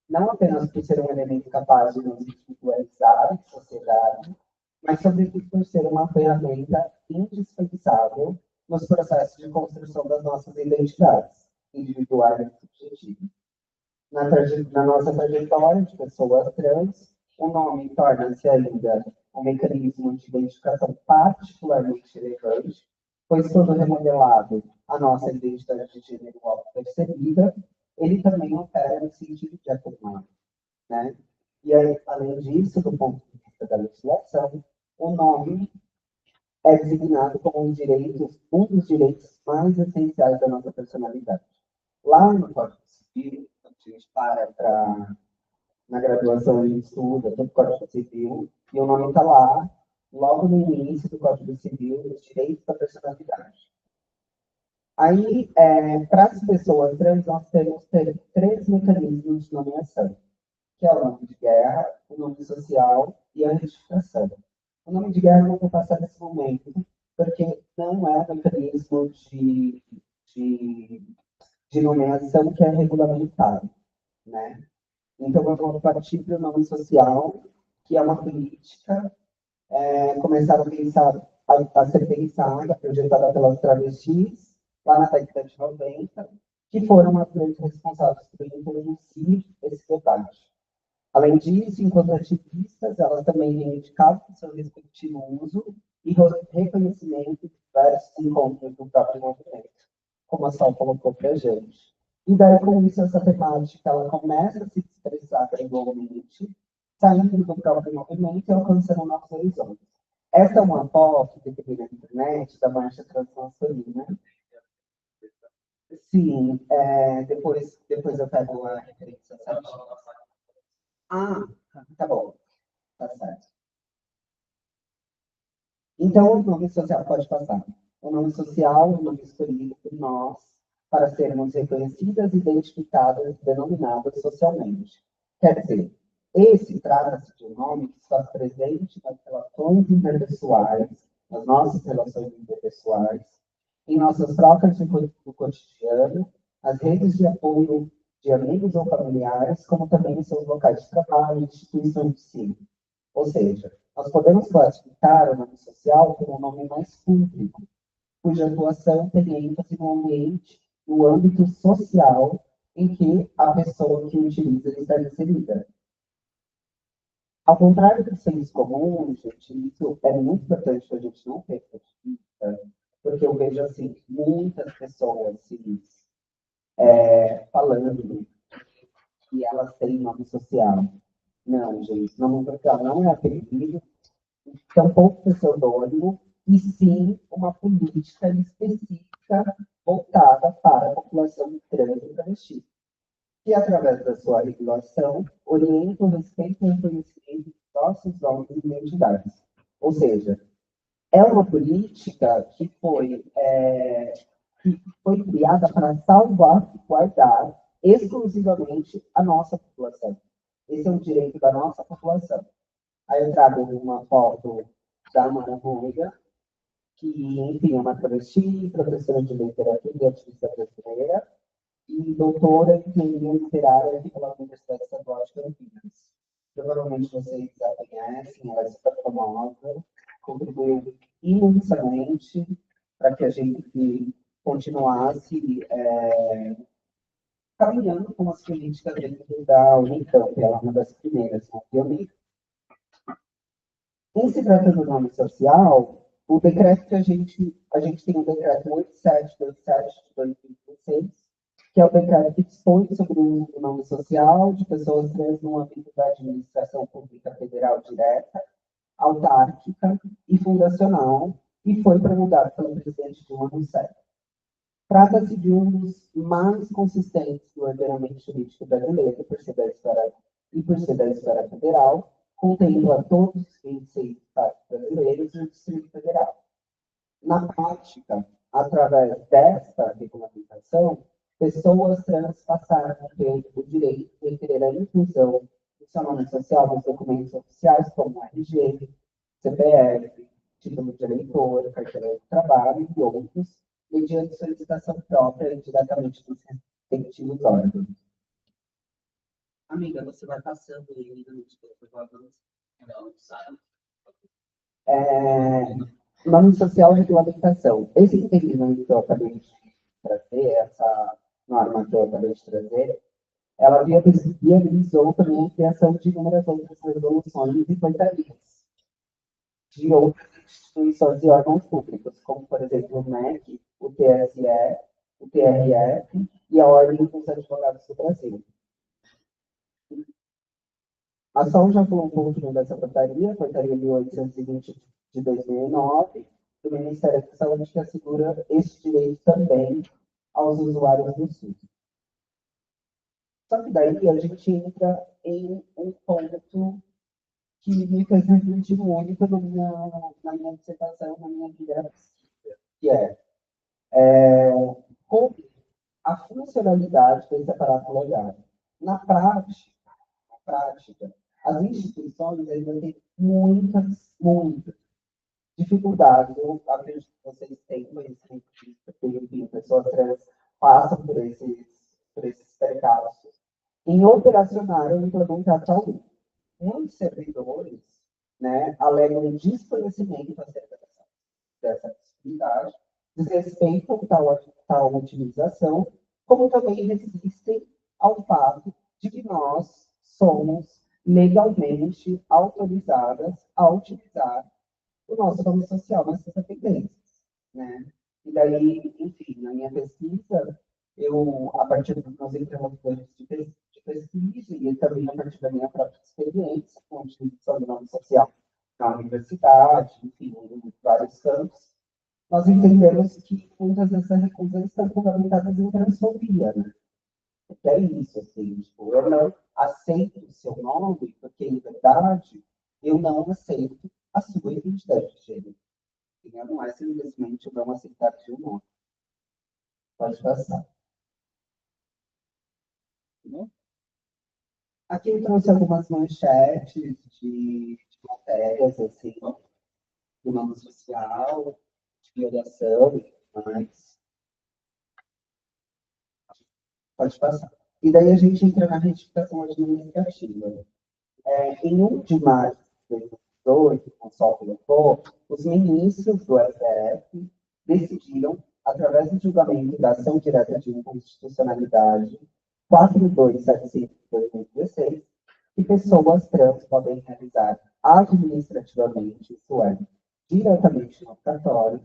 Não apenas por ser um elemento capaz de nos individualizar em sociedade, mas sobretudo por ser uma ferramenta indispensável nos processos de construção das nossas identidades individuais e subjetivas. Na nossa trajetória de pessoas trans, o nome torna-se ainda um mecanismo de identificação particularmente relevante, pois todo remodelado a nossa identidade de gênero auto-percebida, ele também opera no sentido de acumulado, né? E aí, além disso, do ponto de vista da legislação, o nome é designado como um dos direitos mais essenciais da nossa personalidade. Lá no Código Civil, a gente na graduação a gente estuda todo o Código Civil, e o nome está lá, logo no início do Código Civil, os direitos da personalidade. Aí, para as pessoas trans, nós temos três mecanismos de nomeação, que é o nome de guerra, o nome social e a retificação. O nome de guerra eu não vou passar nesse momento, porque não é um mecanismo de nomeação que é regulamentado, né? Então, eu vou partir para o nome social, que é uma política começaram a ser pensada, projetada pelas travestis, lá na década de 90, que foram as grandes responsáveis por introduzir esse debate. Além disso, enquanto ativistas, elas também reivindicavam seu respectivo uso e reconhecimento de diversos encontros do próprio movimento, como a Sol colocou para a gente. E daí, com isso, essa temática ela começa a se expressar gradualmente, saindo do próprio movimento e alcançando novos horizontes. Essa é uma foto que teve na internet da Marcha Transmasculina. Sim, depois eu pego a referência certinha. Ah, tá bom. Tá certo. Então, o nome social pode passar. O nome social é o nome escolhido por nós para sermos reconhecidas, identificadas e denominadas socialmente. Quer dizer, esse trata-se de um nome que se faz presente nas relações interpessoais, nas nossas relações interpessoais, em nossas trocas do cotidiano, as redes de apoio de amigos ou familiares, como também em seus locais de trabalho e instituições de ensino. Ou seja, nós podemos classificar o nome social como um nome mais público, cuja atuação tem ênfase no âmbito social em que a pessoa que utiliza está inserida. Ao contrário do senso comum, gente, isso é muito importante para a gente não perder de vista, porque eu vejo assim, muitas pessoas falando que elas têm nome social. Não, gente, nome social não é apelido, tampouco pseudônimo, e sim uma política específica voltada para a população trans e travesti, que, através da sua regulação, orienta o respeito e o reconhecimento de nossos nomes e identidades. Ou seja, é uma política que foi criada para salvaguardar exclusivamente a nossa população. Esse é um direito da nossa população. Aí eu trago uma foto da Amanda Ruga, que, enfim, é uma travesti, professora de literatura e ativista brasileira, e doutora em engenharia literária pela Universidade Estadual de Campinas. Provavelmente vocês já conhecem, ela é super famosa, contribuiu imensamente para que a gente continuasse caminhando com as políticas dentro da Unicamp, ela é uma das primeiras, né, pioneiras. Em se tratando do nome social, o decreto que a gente tem o decreto 8727 de 2016, que é o decreto que dispõe sobre o uso do nome social de pessoas trans no âmbito da administração pública federal direta, autárquica e fundacional, e foi promulgado pelo presidente Dilma Rousseff. Trata-se de um dos mais consistentes do ordenamento jurídico brasileiro, por ser da esfera federal, contempla todos os 26 estados brasileiros e o Distrito Federal. Na prática, através desta regulamentação, pessoas trans passaram a ter o direito de requerer a inclusão do seu nome social nos documentos oficiais, como RG, CPF, título de eleitor, carteira de trabalho e outros, mediante solicitação própria e diretamente dos respectivos órgãos. Amiga, você vai passando aí não sabe. Nome social e regulamentação. Esse entendimento que eu acabei de trazer, essa norma que eu acabei de trazer, ela viabilizou também a criação de inúmeras outras resoluções e portarias de outras instituições e órgãos públicos, como, por exemplo, o MEC, o TSE, o TRF e a Ordem dos Advogados do Brasil. A SOL já falou um pouquinho dessa portaria 1820 de 2009, do Ministério da Saúde, que assegura esse direito também aos usuários do SUS. Só que daí a gente entra em um ponto que me fez refletir muito na minha dissertação, na minha vida pesquisa, que é como a funcionalidade desse aparato legal. Na prática, as instituições ainda têm muitas dificuldades. Eu acredito que vocês têm conhecimento disso, porque, enfim, pessoas trans passam por esses percalços em operacionar ou implementar tal lei. Muitos servidores, né, alegam desconhecimento acerca dessa possibilidade, desrespeitam tal utilização, como também resistem ao fato de que nós somos legalmente autorizadas a utilizar o nosso nome social nessas dependências, né? E daí, enfim, na minha pesquisa, a partir dos meus interlocutores de pesquisa e também a partir da minha própria experiência com a utilização do nome social na universidade, enfim, em vários campos, nós entendemos que muitas dessas recusas estão fundamentadas em transfobia, né? Que é isso, assim, tipo, eu não aceito o seu nome, porque, em verdade, eu não aceito a sua identidade de gênero. E não é simplesmente eu não aceitar de um nome. Pode passar. Aqui eu trouxe algumas manchetes de matérias, assim, do nome social, de violação e tudo mais. Pode passar. E daí a gente entra na retificação administrativa. Em 1 de março de 2018, o Sol colocou, os ministros do STF decidiram, através do julgamento da ação direta de inconstitucionalidade 4275 de 2016, que pessoas trans podem realizar administrativamente, isso é, diretamente no cartório,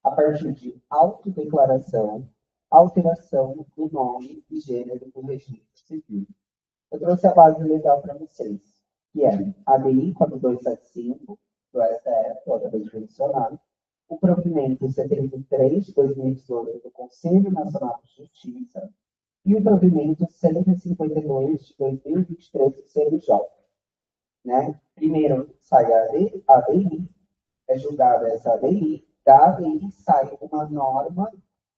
a partir de autodeclaração, alteração do nome e gênero do registro civil. Eu trouxe a base legal para vocês, que é a DI 4275 do STF, que eu acabei de mencionar, o provimento 73 de 2018 do Conselho Nacional de Justiça e o provimento 152 de 2023 do CNJ. Né? Primeiro sai a ADI, é julgada essa ADI, da ADI sai uma norma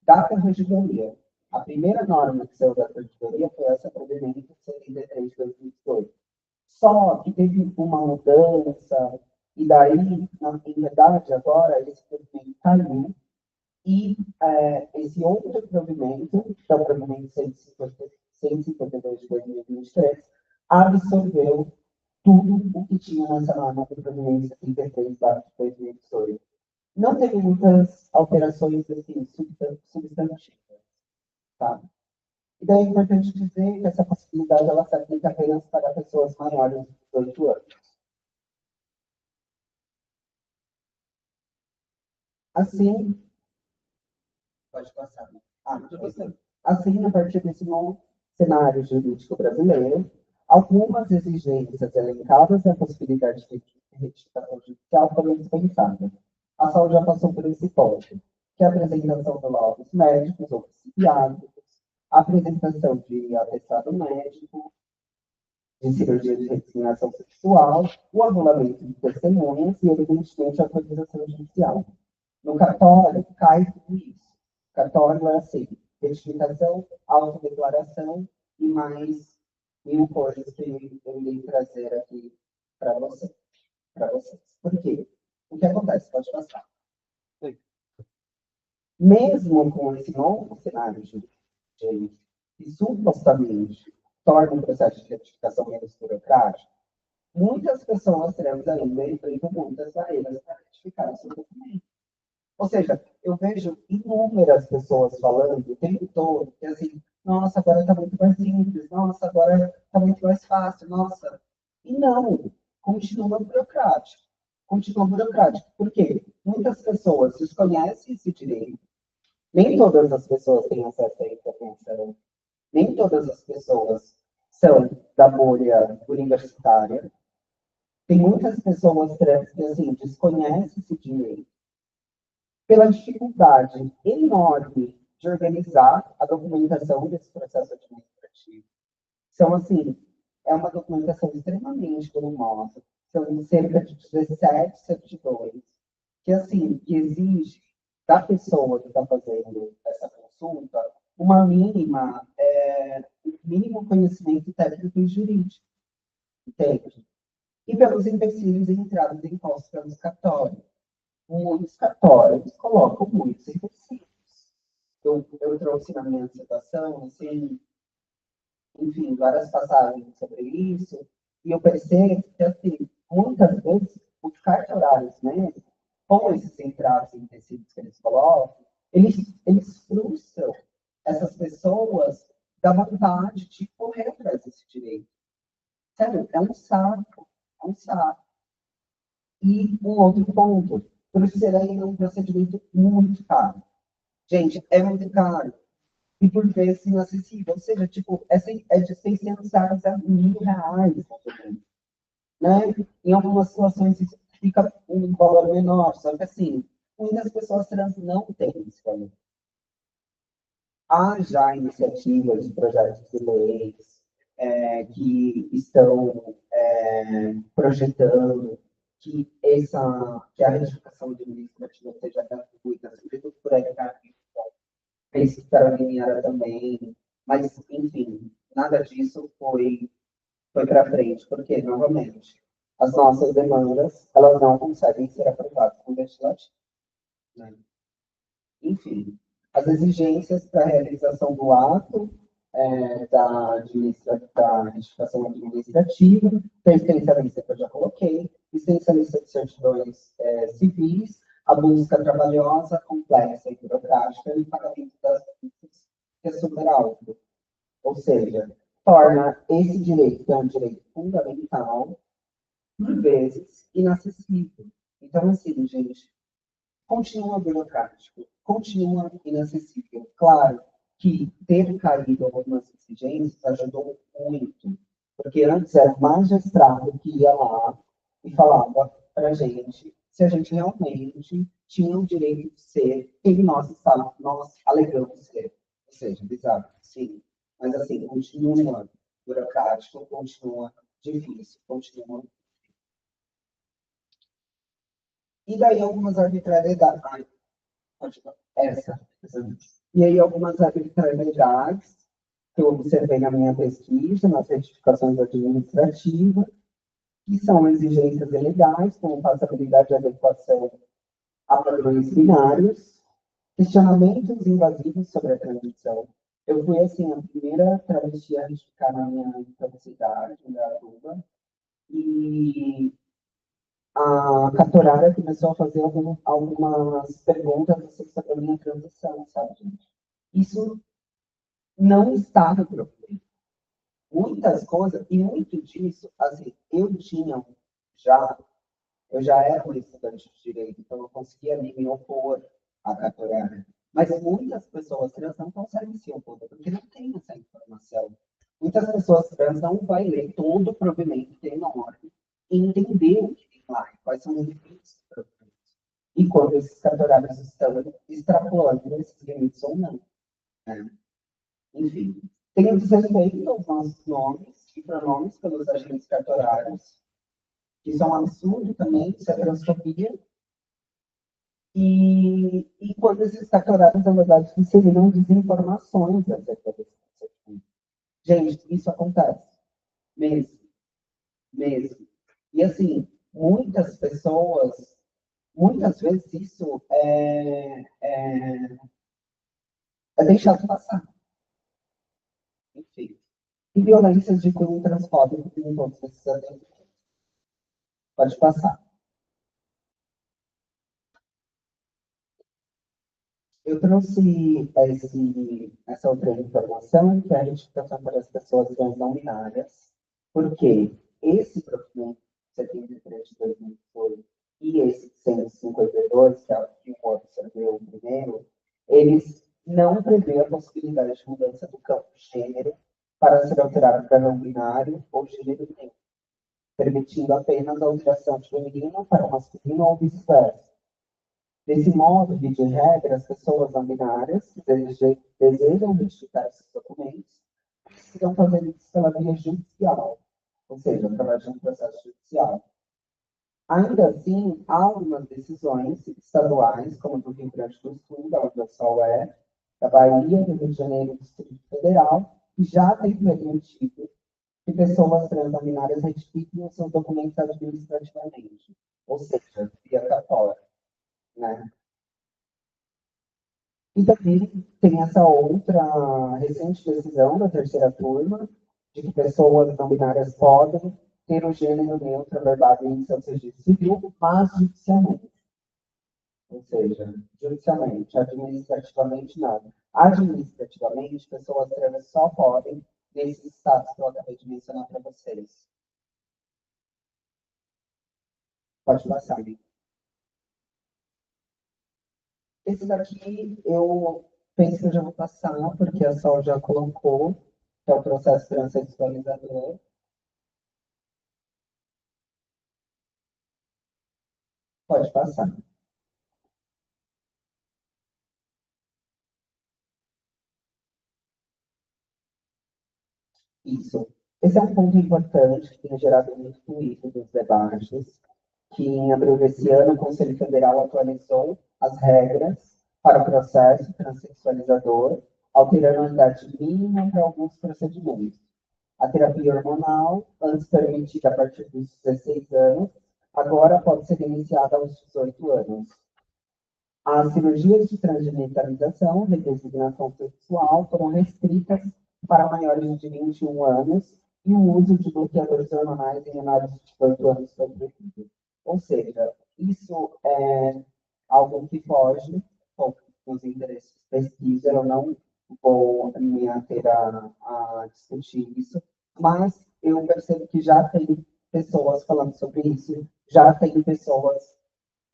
da Corregedoria. A primeira norma que saiu da Corregedoria foi essa provimento 73 de 2018. Só que teve uma mudança, e daí, na verdade, agora, esse provimento caiu, e esse outro provimento, que é o provimento 152 de 2023, absorveu tudo o que tinha nessa norma do provimento 73 de 2018. Não teve muitas alterações assim, substantivas. Tá? E daí é importante dizer que essa possibilidade ela se aplica apenas para pessoas maiores de 18 anos. Assim, pode passar. Assim, a partir desse novo cenário jurídico brasileiro, algumas exigências elencadas e a possibilidade de retificação judicial foram dispensadas. A saúde já passou por esse ponto, que é a apresentação de laudos médicos ou psiquiátricos, a apresentação de atestado médico, de cirurgia de resignação sexual, o anulamento de testemunhas e, evidentemente, a autorização judicial. No cartório, cai tudo isso. O cartório é assim, identificação, autodeclaração e mais 1000 coisas que eu irei trazer aqui para vocês. Por quê? O que acontece? Pode passar. Mesmo com esse novo cenário que supostamente torna o processo de retificação menos burocrático, muitas pessoas trans ainda enfrentam muitas barreiras para retificar o seu documento. Ou seja, eu vejo inúmeras pessoas falando o tempo todo que assim, nossa, agora está muito mais simples, nossa, agora está muito mais fácil, nossa. E não, continua burocrático. Continua burocrático. Por quê? Muitas pessoas desconhecem esse direito. Nem todas as pessoas têm acesso à informação. Nem todas as pessoas são da bolha universitária. Tem muitas pessoas trans que assim, desconhecem esse direito pela dificuldade enorme de organizar a documentação desse processo administrativo. Então, assim, é uma documentação extremamente volumosa. São cerca de 17 certidões, que, assim, que exige da pessoa que está fazendo essa consulta uma mínimo conhecimento técnico e jurídico. Entende? E pelos empecilhos em entrada de impostos pelos cartórios. Muitos cartórios colocam muitos empecilhos. Eu trouxe na minha dissertação, assim, enfim, várias passagens sobre isso, e eu percebo que, assim, muitas vezes, os cartorários mesmo, com esses entraves e empecilhos que eles colocam, eles frustram essas pessoas da vontade de correr atrás desse direito. Sério, é um saco, é um saco. E um outro ponto, por isso será ainda um procedimento muito caro. Gente, é muito caro. E por vezes inacessível. Ou seja, tipo, é de R$600 a R$1.000, né? Em algumas situações isso fica um valor menor. Só que, assim, muitas pessoas trans não têm esse valor. Há já iniciativas de projetos de leis que estão projetando que a retificação administrativa seja gratuita, sobretudo por educação, penso para a linear também, mas, enfim, nada disso foi para frente, porque, novamente, as nossas demandas, elas não conseguem ser aprovadas com legislativo. Né? Enfim, as exigências para a realização do ato da retificação administrativa, tem extensão lista que eu já coloquei, extensão lista de certidões civis, a busca trabalhosa, complexa e burocrática e o pagamento das multas, que é super alto. Ou seja, torna esse direito, que é um direito fundamental, por vezes, inacessível. Então, assim, gente, continua burocrático, continua inacessível. Claro que ter caído algumas exigências ajudou muito, porque antes era o magistrado que ia lá e falava para a gente se a gente realmente tinha o direito de ser quem nós alegamos ser. Ou seja, bizarro, sim. Mas assim, continua burocrático, continua difícil, continua. E daí algumas arbitrariedades. Ai, essa. E aí algumas arbitrariedades que eu observei na minha pesquisa, nas certificações administrativas, que são exigências ilegais, como passabilidade de adequação a padrões binários, questionamentos invasivos sobre a transição. Eu fui, assim, a primeira travesti a ficar na minha universidade, na Aruba, e a catorada começou a fazer algumas perguntas sobre a minha transição, sabe, gente? Isso não está no programa. Muitas coisas, e muito disso, assim, eu já era um estudante de direito, então eu conseguia ali me opor à catorana. Mas muitas pessoas trans não conseguem se opor, porque não tem essa informação. Muitas pessoas trans não vão ler todo o provimento que tem na ordem e entender o que tem lá, quais são os limites do provimento. E quando esses catorados estão extrapolando esses limites ou não. Né? Enfim, tem o desrespeito aos nossos nomes e pronomes pelos agentes cartorários. Isso é um absurdo também, isso é transfobia. E quando esses cartorários, na verdade, disseminam desinformações acerca desse conceito. Gente, isso acontece. Mesmo. Mesmo. E, assim, muitas pessoas, muitas vezes isso é deixado passar. Enfim. E violências de cunho transfóbico em todos esses atendimentos. Pode passar. Eu trouxe essa outra informação, que é a identificação para as pessoas trans não binárias, porque esse documento 73 de 2018 e esse 152, que é o que o observou o primeiro, eles não prevê a possibilidade de mudança do campo de gênero para ser alterado para não binário ou gênero neutro, permitindo apenas a alteração de feminino para masculino ou vice-versa. Desse modo, de regra, as pessoas não binárias que desejam modificar esses documentos precisam fazer isso pela via judicial, ou seja, através de um processo judicial. Ainda assim, há algumas decisões estaduais, como do Rio Grande do Sul, da onde eu sou da Bahia, do Rio de Janeiro e do Distrito Federal, que já têm permitido que pessoas trans não binárias retifiquem os seus documentos administrativamente, ou seja, via cartório. Né? E também tem essa outra recente decisão da terceira turma, de que pessoas não binárias podem ter o gênero neutro averbado em seu registro civil, mas judicialmente. Ou seja, judicialmente, administrativamente nada. Administrativamente, pessoas trans só podem nesses estados que eu acabei de mencionar para vocês. Pode passar, amigo. Esse daqui eu penso que eu já vou passar, porque a Sol já colocou, que é o processo transexualizador. Pode passar. Isso. Esse é um ponto importante que tem gerado muito fluido nos debates, que em abril desse ano o Conselho Federal atualizou as regras para o processo transexualizador, alterando a idade mínima para alguns procedimentos. A terapia hormonal, antes permitida a partir dos 16 anos, agora pode ser iniciada aos 18 anos. As cirurgias de transgenitalização, de designação sexual, foram restritas para maiores de 21 anos e o uso de bloqueadores hormonais em menores de 18 anos foi proibido. Ou seja, isso é algo que foge dos interesses de pesquisa, eu não vou me ater a discutir isso, mas eu percebo que já tem pessoas falando sobre isso, já tem pessoas,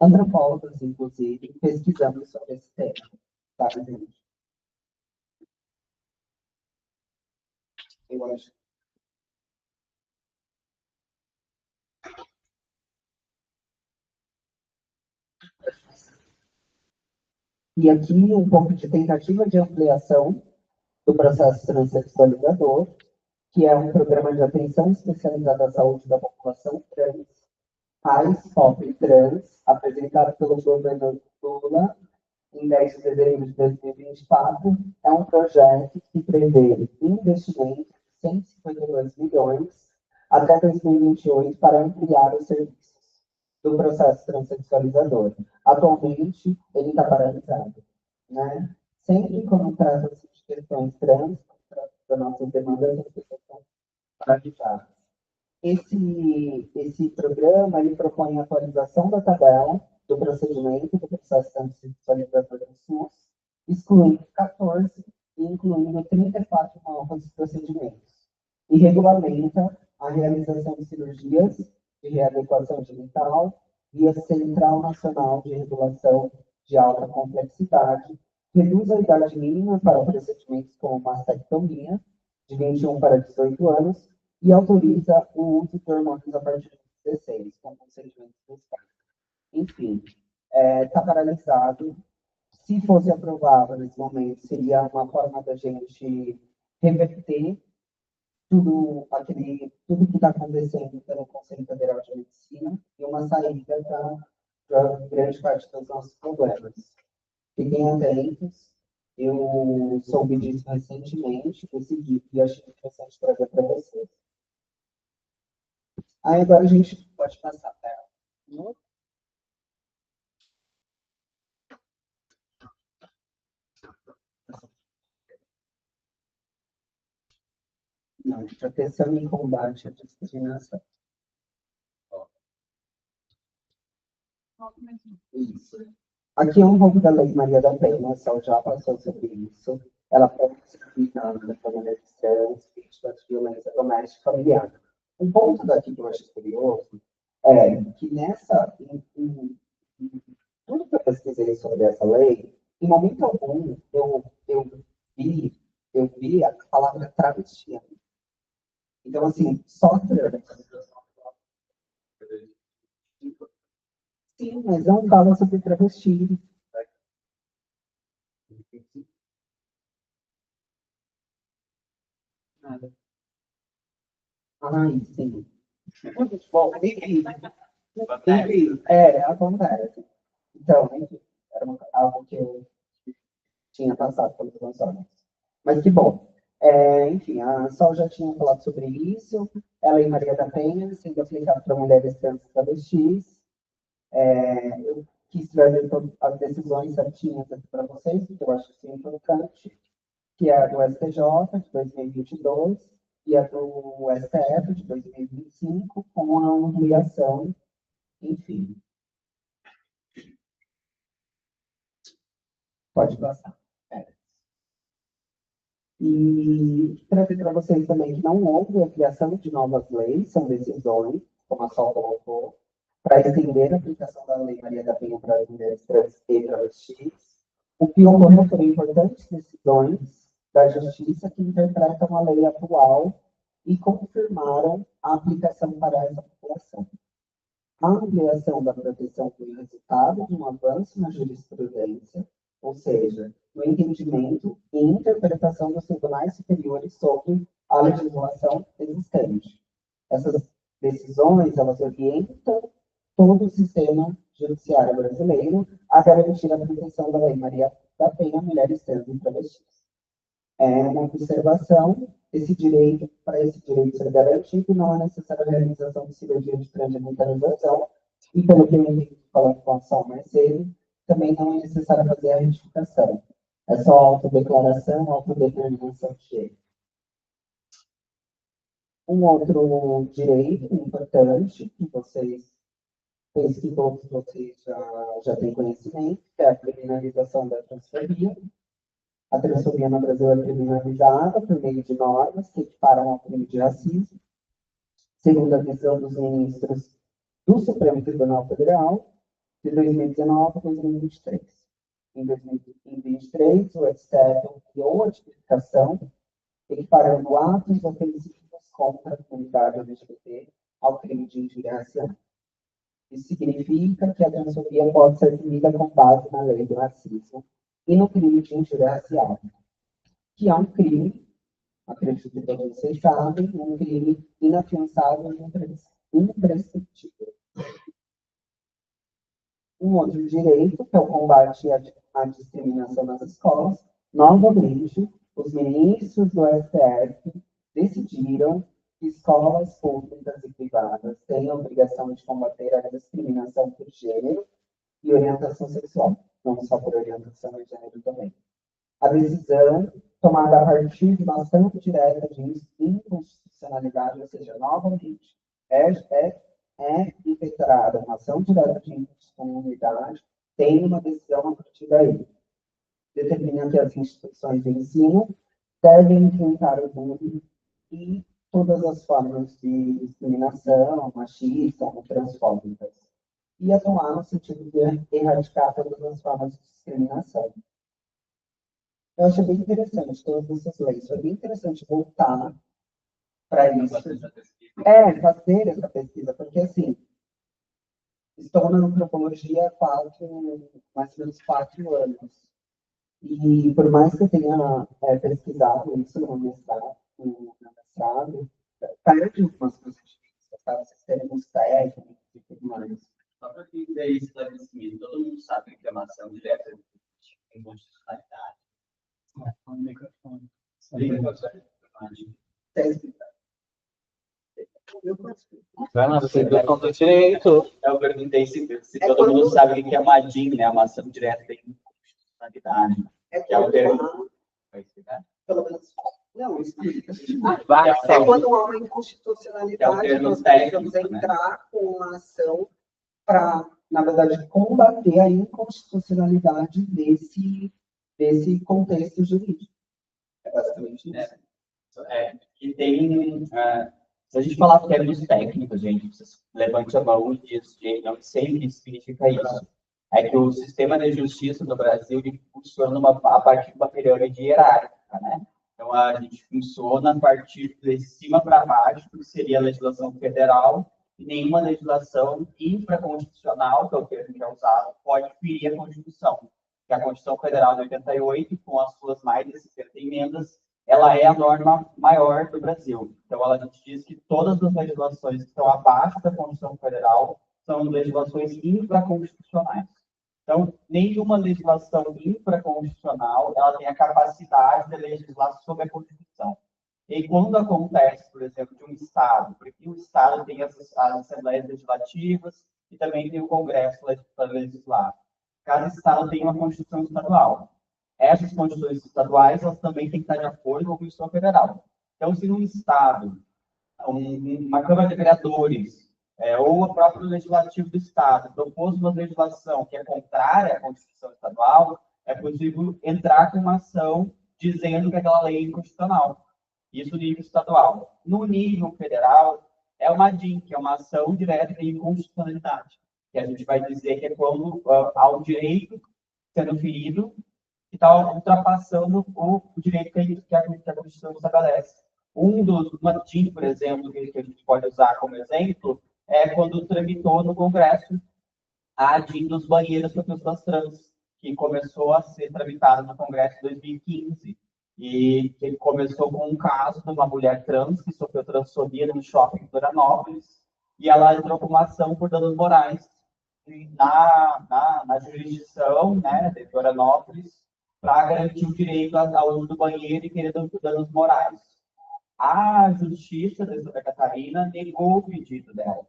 antropólogas, inclusive, pesquisando sobre esse tema. Tá, gente? Eu acho. E aqui um pouco de tentativa de ampliação do processo transexualizador, que é um programa de atenção especializada à saúde da população trans, Raiz Pop Trans, apresentado pelo governo Lula em 10 de dezembro de 2024, é um projeto que prevê investimento de 152 milhões até 2028 para ampliar os serviços do processo transexualizador. Atualmente, ele está paralisado, né? Sempre quando trata-se de questões trans, da nossas demandas, as pessoas estão paralisadas. Esse programa ele propõe a atualização da tabela do procedimento do processo transexualizador do SUS, excluindo 14 e incluindo 34 novos procedimentos, e regulamenta a realização de cirurgias de readequação genital via Central Nacional de Regulação de Alta Complexidade, reduz a idade mínima para procedimentos como mastectomia, de 21 para 18 anos, e autoriza o uso de hormônios a partir de 16, com consentimento dos pais. Enfim, está paralisado. Se fosse aprovado nesse momento, seria uma forma da gente reverter tudo que está acontecendo pelo Conselho Federal de Medicina e uma saída para grande parte dos nossos problemas. Fiquem atentos. Eu soube disso recentemente, decidi e achei interessante trazer para vocês. Aí agora a gente pode passar a tela. Não, proteção e combate à discriminação. Isso. Aqui é um pouco da Lei Maria da Penha, a Sol já passou sobre isso. Ela pode ser aplicada para mulheres trans, vítimas de violência doméstica e familiar. Um ponto daqui que eu acho curioso é que tudo que eu pesquisei sobre essa lei, em momento algum eu vi a palavra travesti. Então, assim, só trans. Sim, mas não fala sobre travesti. Nada. Ai, sim. Bom, enfim, acontece. Então, enfim, era algo que eu tinha passado pelos meus olhos. Mas que bom. Enfim, a Sol já tinha falado sobre isso. Ela e Maria da Penha, sendo aplicada para mulheres trans e travestis. Eu quis trazer as decisões certinhas aqui para vocês, porque eu acho que isso é importante, que é a do STJ de 2022 e a do STF de 2025, com a ampliação, enfim. Pode passar. E trazer para vocês também que não houve a criação de novas leis, são decisões, como a Sol colocou, para estender a aplicação da Lei Maria da Penha para as mulheres trans e travestis. O que ocorreu foram importantes decisões da Justiça que interpretam a lei atual e confirmaram a aplicação para essa população. A ampliação da proteção foi o resultado de um avanço na jurisprudência, ou seja, no entendimento e interpretação dos tribunais superiores sobre a legislação existente. Essas decisões, elas orientam todo o sistema judiciário brasileiro a garantir a proteção da Lei Maria da Penha a mulheres trans e travestis. Uma observação, para esse direito ser garantido, não é necessária a realização de cirurgia de transgenitalização, e pelo que eu entendi falando com a Sol mais cedo, também não é necessário fazer a retificação. É só autodeclaração, autodeterminação de gênero. Um outro direito importante, que penso que todos vocês já têm conhecimento, que é a criminalização da transfobia. A transfobia no Brasil é criminalizada por meio de normas que equiparam ao crime de racismo, segundo a visão dos ministros do Supremo Tribunal Federal, de 2019 a 2023. Em 2023, o STF ampliou a tipificação, equiparando atos ofensivos contra a comunidade LGBT ao crime de injúria racial. Isso significa que a transfobia pode ser punida com base na lei do racismo, e no crime de injúria racial, que é um crime, acredito que todos vocês sabem, um crime inafiançável e imprescritível. Um outro direito, que é o combate à discriminação nas escolas. Novamente, os ministros do STF decidiram que escolas públicas e privadas têm a obrigação de combater a discriminação por gênero e orientação sexual, não só por orientação de gênero também. A decisão, tomada a partir de uma ação direta de inconstitucionalidade, ou seja, novamente, é impetrada uma ação direta de inconstitucionalidade, tem uma decisão a partir daí. Determina que as instituições de ensino devem enfrentar o bullying e todas as formas de discriminação, machista, transfóbicas, e atuar no sentido de erradicar todas as formas de discriminação. Eu achei bem interessante todas essas leis. Foi bem interessante voltar para isso. Fazer essa pesquisa, porque assim, estou na antropologia há mais ou menos 4 anos. E por mais que eu tenha pesquisado isso no mestrado, perde algumas coisas difíceis, sabe? Sistemas técnicos e tudo mais. Só para que dê esclarecimento, todo mundo sabe que é uma ação direta de inconstitucionalidade. No microfone. Vai lá, você deu conta direito. Eu perguntei se todo mundo sabe o que é uma DIN, né? Uma ação direta de inconstitucionalidade. Que é o termo. Vai explicar? Pelo menos. Não, explica. Vai, É quando há uma inconstitucionalidade, nós precisamos entrar com uma ação para, na verdade, combater a inconstitucionalidade desse contexto jurídico. É basicamente isso. E tem. Se a gente falar termos técnicos, gente, vocês levante a mão e diz, gente, não sei o que significa isso. É que o sistema de justiça do Brasil funciona a partir de uma pirâmide hierárquica, né? Então, a gente funciona a partir de cima para baixo, que seria a legislação federal, e nenhuma legislação infraconstitucional, que é o termo que é usado, pode ferir a Constituição. Que a Constituição Federal de 88, com as suas mais de 50 emendas, ela é a norma maior do Brasil. Então, a gente diz que todas as legislações que estão abaixo da Constituição Federal são legislações infraconstitucionais. Então, nenhuma legislação infraconstitucional ela tem a capacidade de legislar sobre a Constituição. E quando acontece, por exemplo, de um Estado, porque o Estado tem as assembleias legislativas e também tem o Congresso para legislar. Cada Estado tem uma Constituição estadual. Essas constituições estaduais elas também têm que estar de acordo com a Constituição Federal. Então, se um Estado, uma Câmara de Vereadores, ou o próprio Legislativo do Estado propôs uma legislação que é contrária à Constituição Estadual, é possível entrar com uma ação dizendo que aquela lei é inconstitucional. Isso no nível estadual. No nível federal, é uma DIN, que é uma ação direta de inconstitucionalidade, que a gente vai dizer que é quando há um direito sendo ferido que está ultrapassando o direito que a Constituição estabelece. Uma DIN, por exemplo, que a gente pode usar como exemplo, é quando tramitou no Congresso a DIN dos banheiros para pessoas trans, que começou a ser tramitada no Congresso em 2015. E que começou com um caso de uma mulher trans que sofreu transfobia no shopping de Florianópolis, e ela entrou com uma ação por danos morais na jurisdição, né, de Florianópolis, para garantir o direito ao uso do banheiro e querer danos morais. A Justiça de Santa Catarina negou o pedido dela.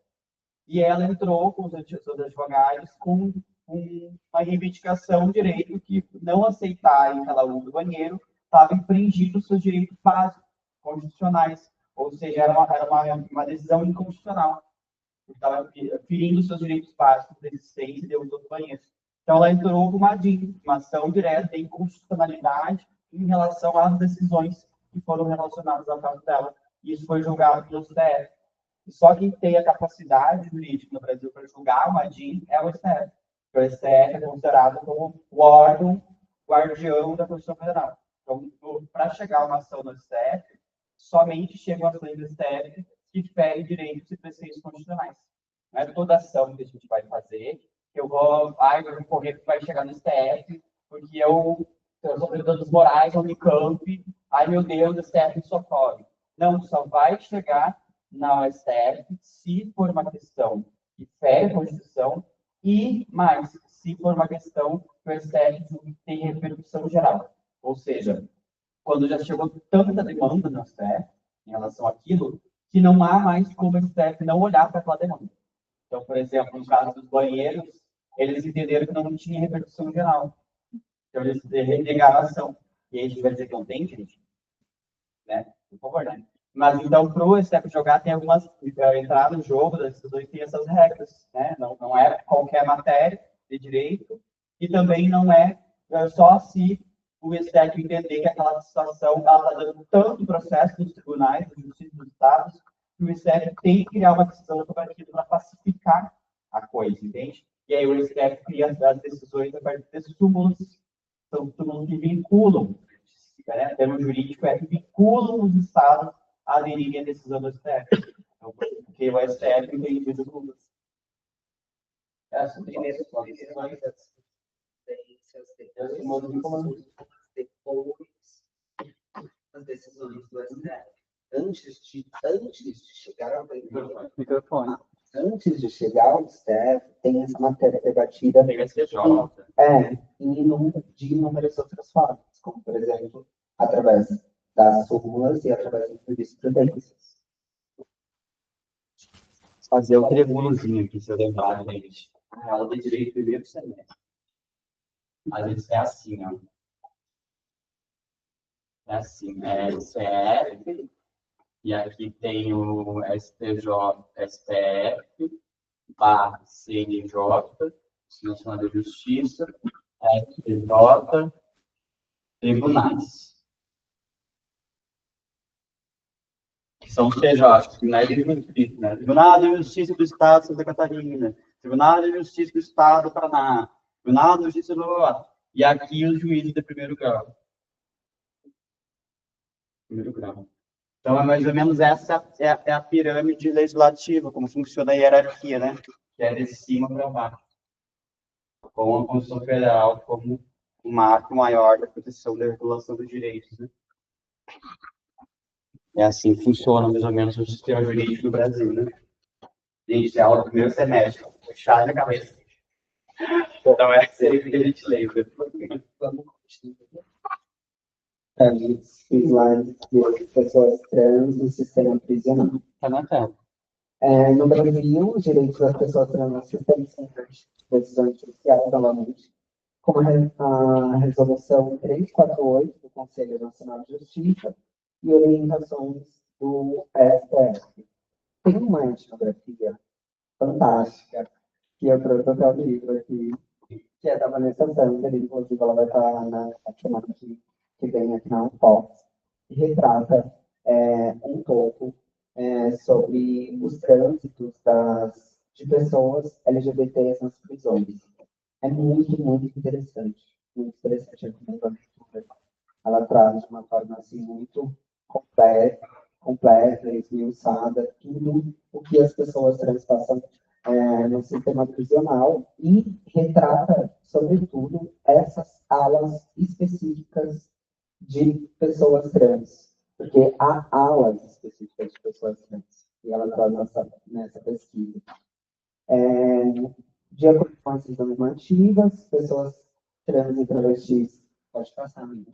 E ela entrou com os advogados com uma reivindicação de direito que não aceitarem que ela use o banheiro estava infringindo os seus direitos básicos, constitucionais. Ou seja, era uma decisão inconstitucional. Estava ferindo os seus direitos básicos de existência e de uso do banheiro. Então, ela entrou com uma DIN, uma ação direta de inconstitucionalidade em relação às decisões que foram relacionadas ao caso dela. E isso foi julgado pelo STF. E só quem tem a capacidade jurídica no Brasil para julgar uma DIN é o STF. O STF é considerado como o órgão guardião da Constituição Federal. Então, para chegar a uma ação no STF, somente chegam ações do STF que ferem direitos e preceitos constitucionais. Não é toda ação que a gente vai fazer, que eu vou correr que vai chegar no STF porque eu sou danos morais na Unicamp, ai meu Deus, o STF me socorre. Não, só vai chegar na STF se for uma questão que fere a Constituição e mais, se for uma questão que o STF tem repercussão geral. Ou seja, quando já chegou tanta demanda no STF em relação àquilo, que não há mais como o STF não olhar para aquela demanda. Então, por exemplo, no caso dos banheiros, eles entenderam que não tinha repercussão geral. Então, eles negaram a ação. E aí a gente vai dizer que não tem, gente? Né? Por favor, né? Mas, então, para o STF jogar, tem algumas... entrar no jogo das decisões tem essas regras. Né? Não é qualquer matéria de direito e também não é só se o STF entender que aquela situação está dando tanto processo nos tribunais, na justiça dos estados, que o STF tem que criar uma decisão para pacificar a coisa, entende? E aí o STF cria as decisões a partir desses túmulos, são túmulos que vinculam, né? O termo jurídico é que vinculam os estados a aderirem à decisão do STF. Então, porque o STF entende os túmulos. Essas Primeiro, depois as decisões do STF. Antes de chegar ao microfone. Antes de chegar ao STF, tem essa matéria debatida Tem STJ. de inúmeras outras formas, como, por exemplo, através das súmulas e através de jurisprudências. Fazer o triângulozinho aqui, se eu lembrar, gente. A aula de direito primeiro semestre. Às vezes é assim, ó. É assim, é STF, e aqui tem o STJ, STF, barra CNJ, Nacional de Justiça, STJ, tribunais. Que são os TJs, Tribunais de Justiça, né? Tribunal de Justiça do Estado de Santa Catarina, Tribunal de Justiça do Estado do Paraná, Tribunal de Justiça do... E aqui os juízes de primeiro grau. Primeiro grau. Então, é mais ou menos essa é a pirâmide legislativa, como funciona a hierarquia, né? Que é de cima para baixo. Com a Constituição Federal como um marco maior da proteção da regulação dos direitos, né? É assim que funciona, mais ou menos, o sistema jurídico do Brasil, né? Gente, é aula do primeiro semestre. Puxar na cabeça. Então, é isso aí que a gente lembra. Vamos continuar. Os slides de pessoas trans no sistema prisional. Tá na tela. No Brasil, os direitos das pessoas trans no sistema são decisões judiciais, novamente, como a resolução 348 do Conselho Nacional de Justiça e orientações do STF. Tem uma etnografia fantástica, que eu trouxe até o livro aqui, que é da Vanessa Santos, inclusive ela vai estar na semana que vem aqui na UFOP, que retrata um pouco sobre os trânsitos de pessoas LGBTs nas prisões. É muito, muito interessante. Muito interessante. Ela traz de uma forma assim, muito completa, esmiuçada, tudo o que as pessoas trans passam no sistema prisional e retrata, sobretudo, essas alas específicas de pessoas trans, porque há alas específicas de pessoas trans, e ela traz nessa pesquisa. De acordo com as normativas, pessoas trans e travestis, pode passar, amigo,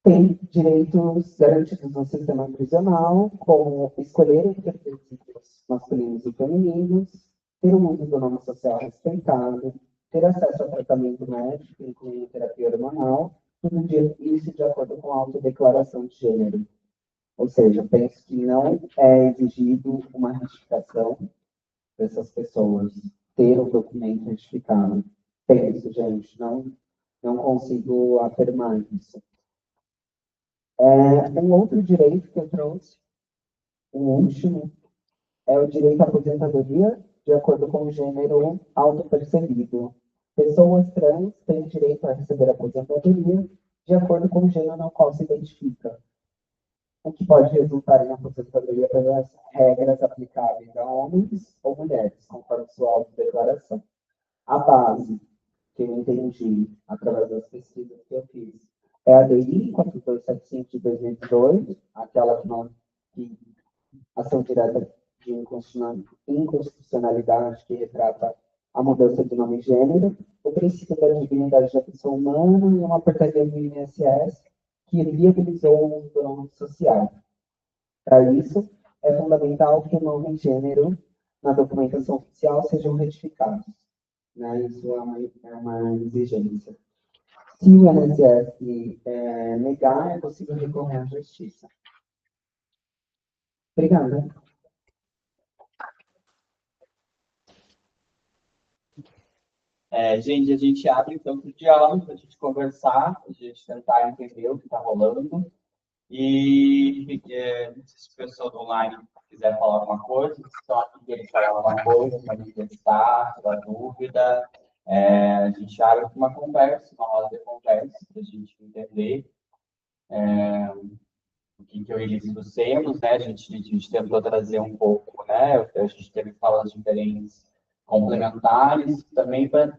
têm direitos garantidos no sistema prisional, como escolher entre princípios masculinos e femininos, ter um uso do nome social respeitado, ter acesso a tratamento médico, incluindo terapia hormonal, tudo isso de acordo com a autodeclaração de gênero. Ou seja, penso que não é exigido uma retificação dessas pessoas ter o documento retificado. Penso, gente, não consigo afirmar isso. Um outro direito que eu trouxe, o último, é o direito à aposentadoria de acordo com o gênero autopercebido. Pessoas trans têm direito a receber aposentadoria de acordo com o gênero no qual se identifica, o que pode resultar em aposentadoria pelas regras aplicáveis a homens ou mulheres, conforme sua autodeclaração. A base que eu entendi através das pesquisas que eu fiz, é a DI 42705 de 2002, aquela que ação direta de inconstitucionalidade que retrata a mudança de nome e gênero, o princípio da dignidade da pessoa humana e uma portaria do INSS que viabilizou o pronome social. Para isso, é fundamental que o nome e gênero na documentação oficial sejam retificados. Né? Isso é uma exigência. Se o INSS negar, é possível recorrer à justiça. Obrigada. Gente, a gente abre então para o diálogo, para a gente conversar, para a gente tentar entender o que está rolando. E se o pessoal do online quiser falar alguma coisa, se estão aqui querem falar alguma coisa, manifestar, tirar dúvida, a gente abre uma conversa, uma roda de conversa, para a gente entender o que eu e Elis trouxemos, né? A gente tentou trazer um pouco, né? A gente teve falas diferentes complementares, também para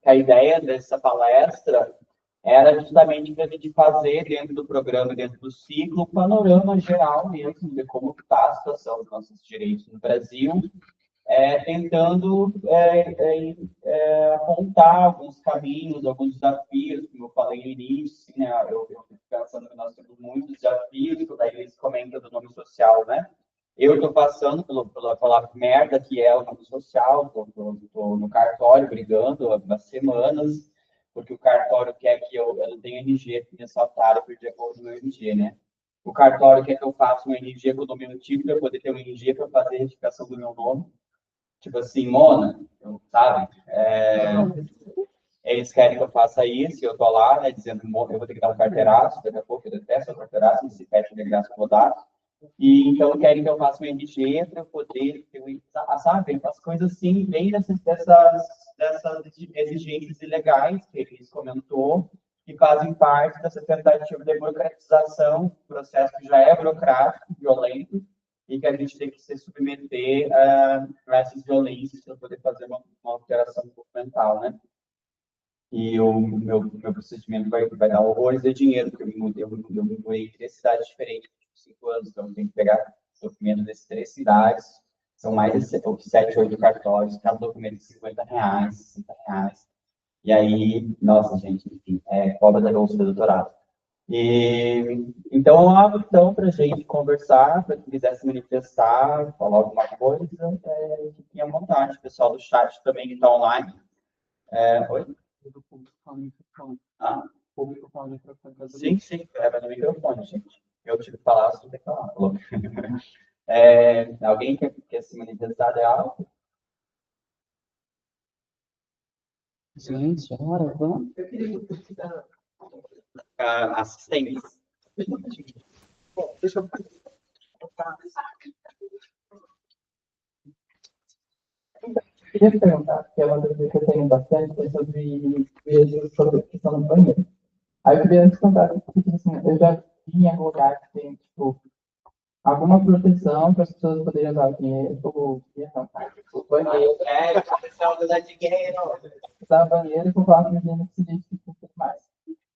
a ideia dessa palestra era justamente para a gente fazer dentro do programa, dentro do ciclo, um panorama geral mesmo de como está a situação dos nossos direitos no Brasil, tentando apontar alguns caminhos, alguns desafios, como eu falei no início, né? Eu fico pensando que nós temos muitos desafios, daí eles comentam do nome social, né? Eu estou passando pela merda que é o nome social, estou no cartório brigando há semanas, porque o cartório quer que eu tenha RG ressaltado por de acordo com o meu RG, né? O cartório quer que eu faça um RG com o diminutivo para eu poder ter um RG para fazer a retificação do meu nome. Tipo assim, Mona, sabe? Eles querem que eu faça isso, e eu tô lá, né, dizendo que eu vou ter que dar um carteiraço, daqui a pouco eu detesto o carteiraço, esse pet de graça que eu vou dar. E então querem que eu faça um RG para eu poder ter sabe? As coisas assim, bem dessas exigências ilegais que eles comentou, que fazem parte dessa tentativa de burocratização, processo que já é burocrático, violento, e que a gente tem que se submeter a essas violências para poder fazer uma alteração documental, né? E o meu procedimento vai dar horrores de dinheiro, porque eu me mudei em 3 cidades diferentes por 5 anos, então eu tenho que pegar documentos dessas 3 cidades, são mais de 7, 8 cartórios, cada documento de R$50, R$60. E aí, nossa, gente, enfim, cobra da bolsa do doutorado. E então eu abro então para a gente conversar, para quem quiser se manifestar, falar alguma coisa, fiquem à vontade. O pessoal do chat também que está online. Oi? Do público fala no microfone. O público fala no microfone. Sim, vai no microfone, gente. Eu tive que falar, você tem que falar. Alguém quer se manifestar de algo? Gente, ora, vamos. Assistentes. Bom, deixa eu queria perguntar, porque é uma dúvida que eu tenho bastante, é sobre a questão do banheiro. Aí eu queria te contar, porque assim, eu já vi em algum lugar que tem, tipo, alguma proteção para as pessoas poderem usar o banheiro, o banheiro. Proteção do dinheiro. Usar o banheiro com quatro meninos que se identificam e tudo mais.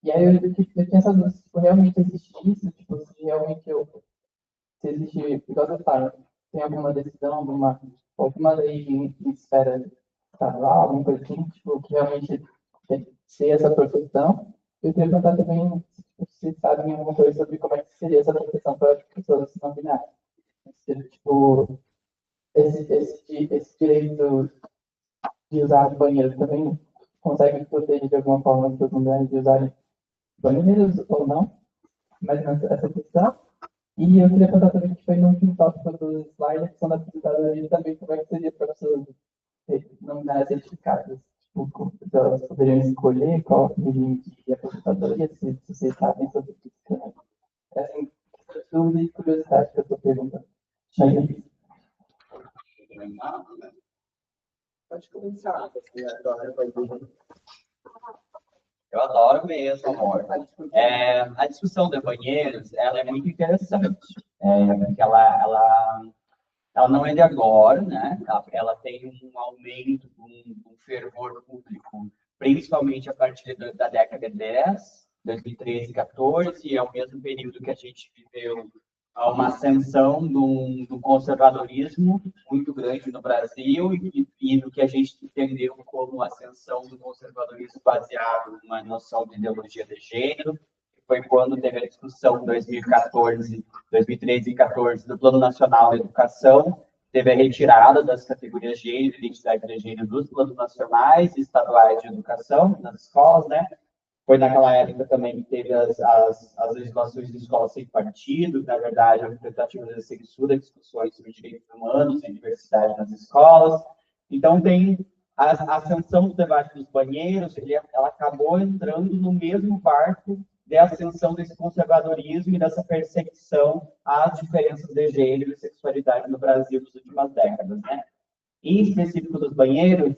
E aí eu tinha essa dúvida, se realmente existe isso, tipo, se realmente se existe, igual você fala, tem alguma decisão, alguma lei em esfera estadual, alguma coisa assim, tipo, que realmente tem que ser essa proteção. Eu queria perguntar também se vocês sabem alguma coisa sobre como é que seria essa proteção para as pessoas não binárias. Tipo, esse direito de usar banheiro também consegue proteger de alguma forma as pessoas não binárias de usarem banheiros ou não? Mas essa questão. E eu queria perguntar também que foi no último tópico do slide, a questão da aposentadoria também, como é que seria para pessoas não binárias certificadas? Tipo, elas poderiam escolher qual regime de aposentadoria, se vocês sabem sobre isso. Assim, dúvida e curiosidade que eu estou perguntando. Pode começar. Agora Eu adoro mesmo, amor. A discussão de banheiros, ela é muito interessante, porque ela não é de agora, né? Ela tem um aumento, um fervor público, principalmente a partir da década de 10, 2013 e 14, e é o mesmo período que a gente viveu uma ascensão do conservadorismo muito grande no Brasil e do que a gente entendeu como ascensão do conservadorismo baseado numa noção de ideologia de gênero. Foi quando teve a discussão em 2014, 2013 e 2014 do Plano Nacional de Educação, teve a retirada das categorias gênero e identidade de gênero dos planos nacionais e estaduais de educação nas escolas, né? Foi naquela época também que teve as legislações de escolas sem partido, que, na verdade, a tentativa de censura, discussões sobre direitos humanos e diversidade nas escolas. Então, tem a ascensão do debate dos banheiros, ela acabou entrando no mesmo barco da ascensão desse conservadorismo e dessa perseguição às diferenças de gênero e sexualidade no Brasil nas últimas décadas, né? Em específico dos banheiros,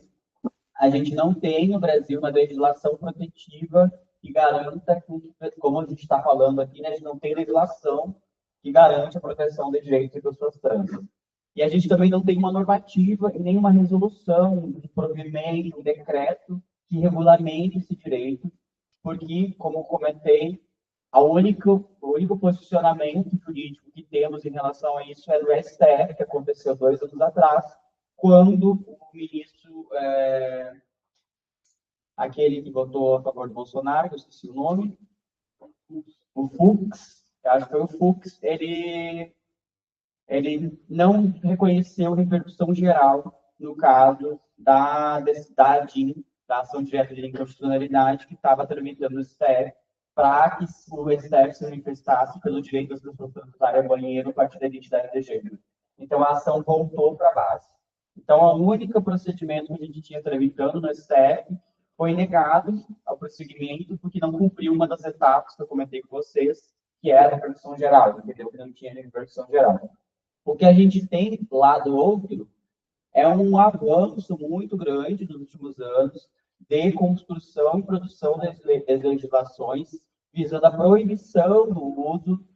a gente não tem no Brasil uma legislação protetiva que garanta, como a gente está falando aqui, né, a gente não tem legislação que garante a proteção de direitos de pessoas trans. E a gente também não tem uma normativa e nenhuma resolução, um provimento, um decreto que regulamente esse direito, porque, como comentei, o único posicionamento jurídico que temos em relação a isso é do STF, que aconteceu 2 anos atrás, quando o ministro, aquele que votou a favor do Bolsonaro, que eu esqueci o nome, o Fux, acho que foi o Fux, ele não reconheceu repercussão geral no caso da ADIM, da ação direta de inconstitucionalidade, que estava tramitando no STF, para que o STF se manifestasse pelo direito das pessoas a usarem banheiro a partir da identidade de gênero. Então, a ação voltou para a base. Então, o único procedimento que a gente tinha tramitando no STF foi negado ao prosseguimento porque não cumpriu uma das etapas que eu comentei com vocês, que era a repercussão geral, entendeu? Que não tinha repercussão geral. O que a gente tem lá do outro é um avanço muito grande nos últimos anos de construção e produção das legislações visando a proibição do uso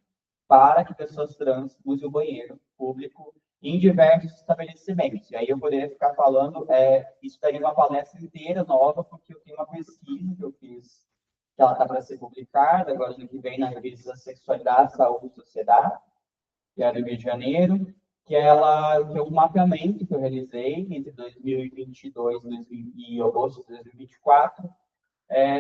para que pessoas trans usem o banheiro público em diversos estabelecimentos. E aí eu poderia ficar falando, isso daria uma palestra inteira nova, porque eu tenho uma pesquisa que eu fiz, que ela está para ser publicada, agora no que vem na revista Sexualidade, Saúde e Sociedade, que é do Rio de Janeiro, que é um mapeamento que eu realizei entre 2022 e agosto de 2024,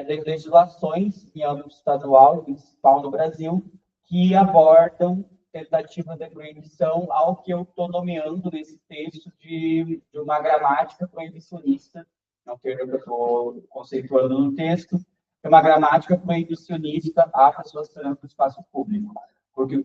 das legislações em âmbito estadual e municipal no Brasil, que abordam tentativa de proibição ao que eu estou nomeando nesse texto de uma gramática proibicionista, é um termo que eu estou conceituando no texto, é uma gramática proibicionista a pessoas trans no espaço público, porque o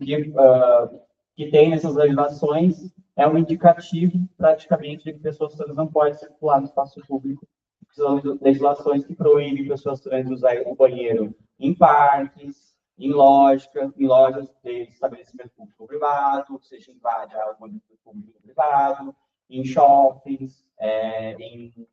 que tem nessas legislações é um indicativo, praticamente, de que pessoas trans não podem circular no espaço público. São legislações que proíbem pessoas trans usar o banheiro em parques, em lojas de estabelecimento público-privado, ou seja, invade o banheiro público-privado, em shoppings, em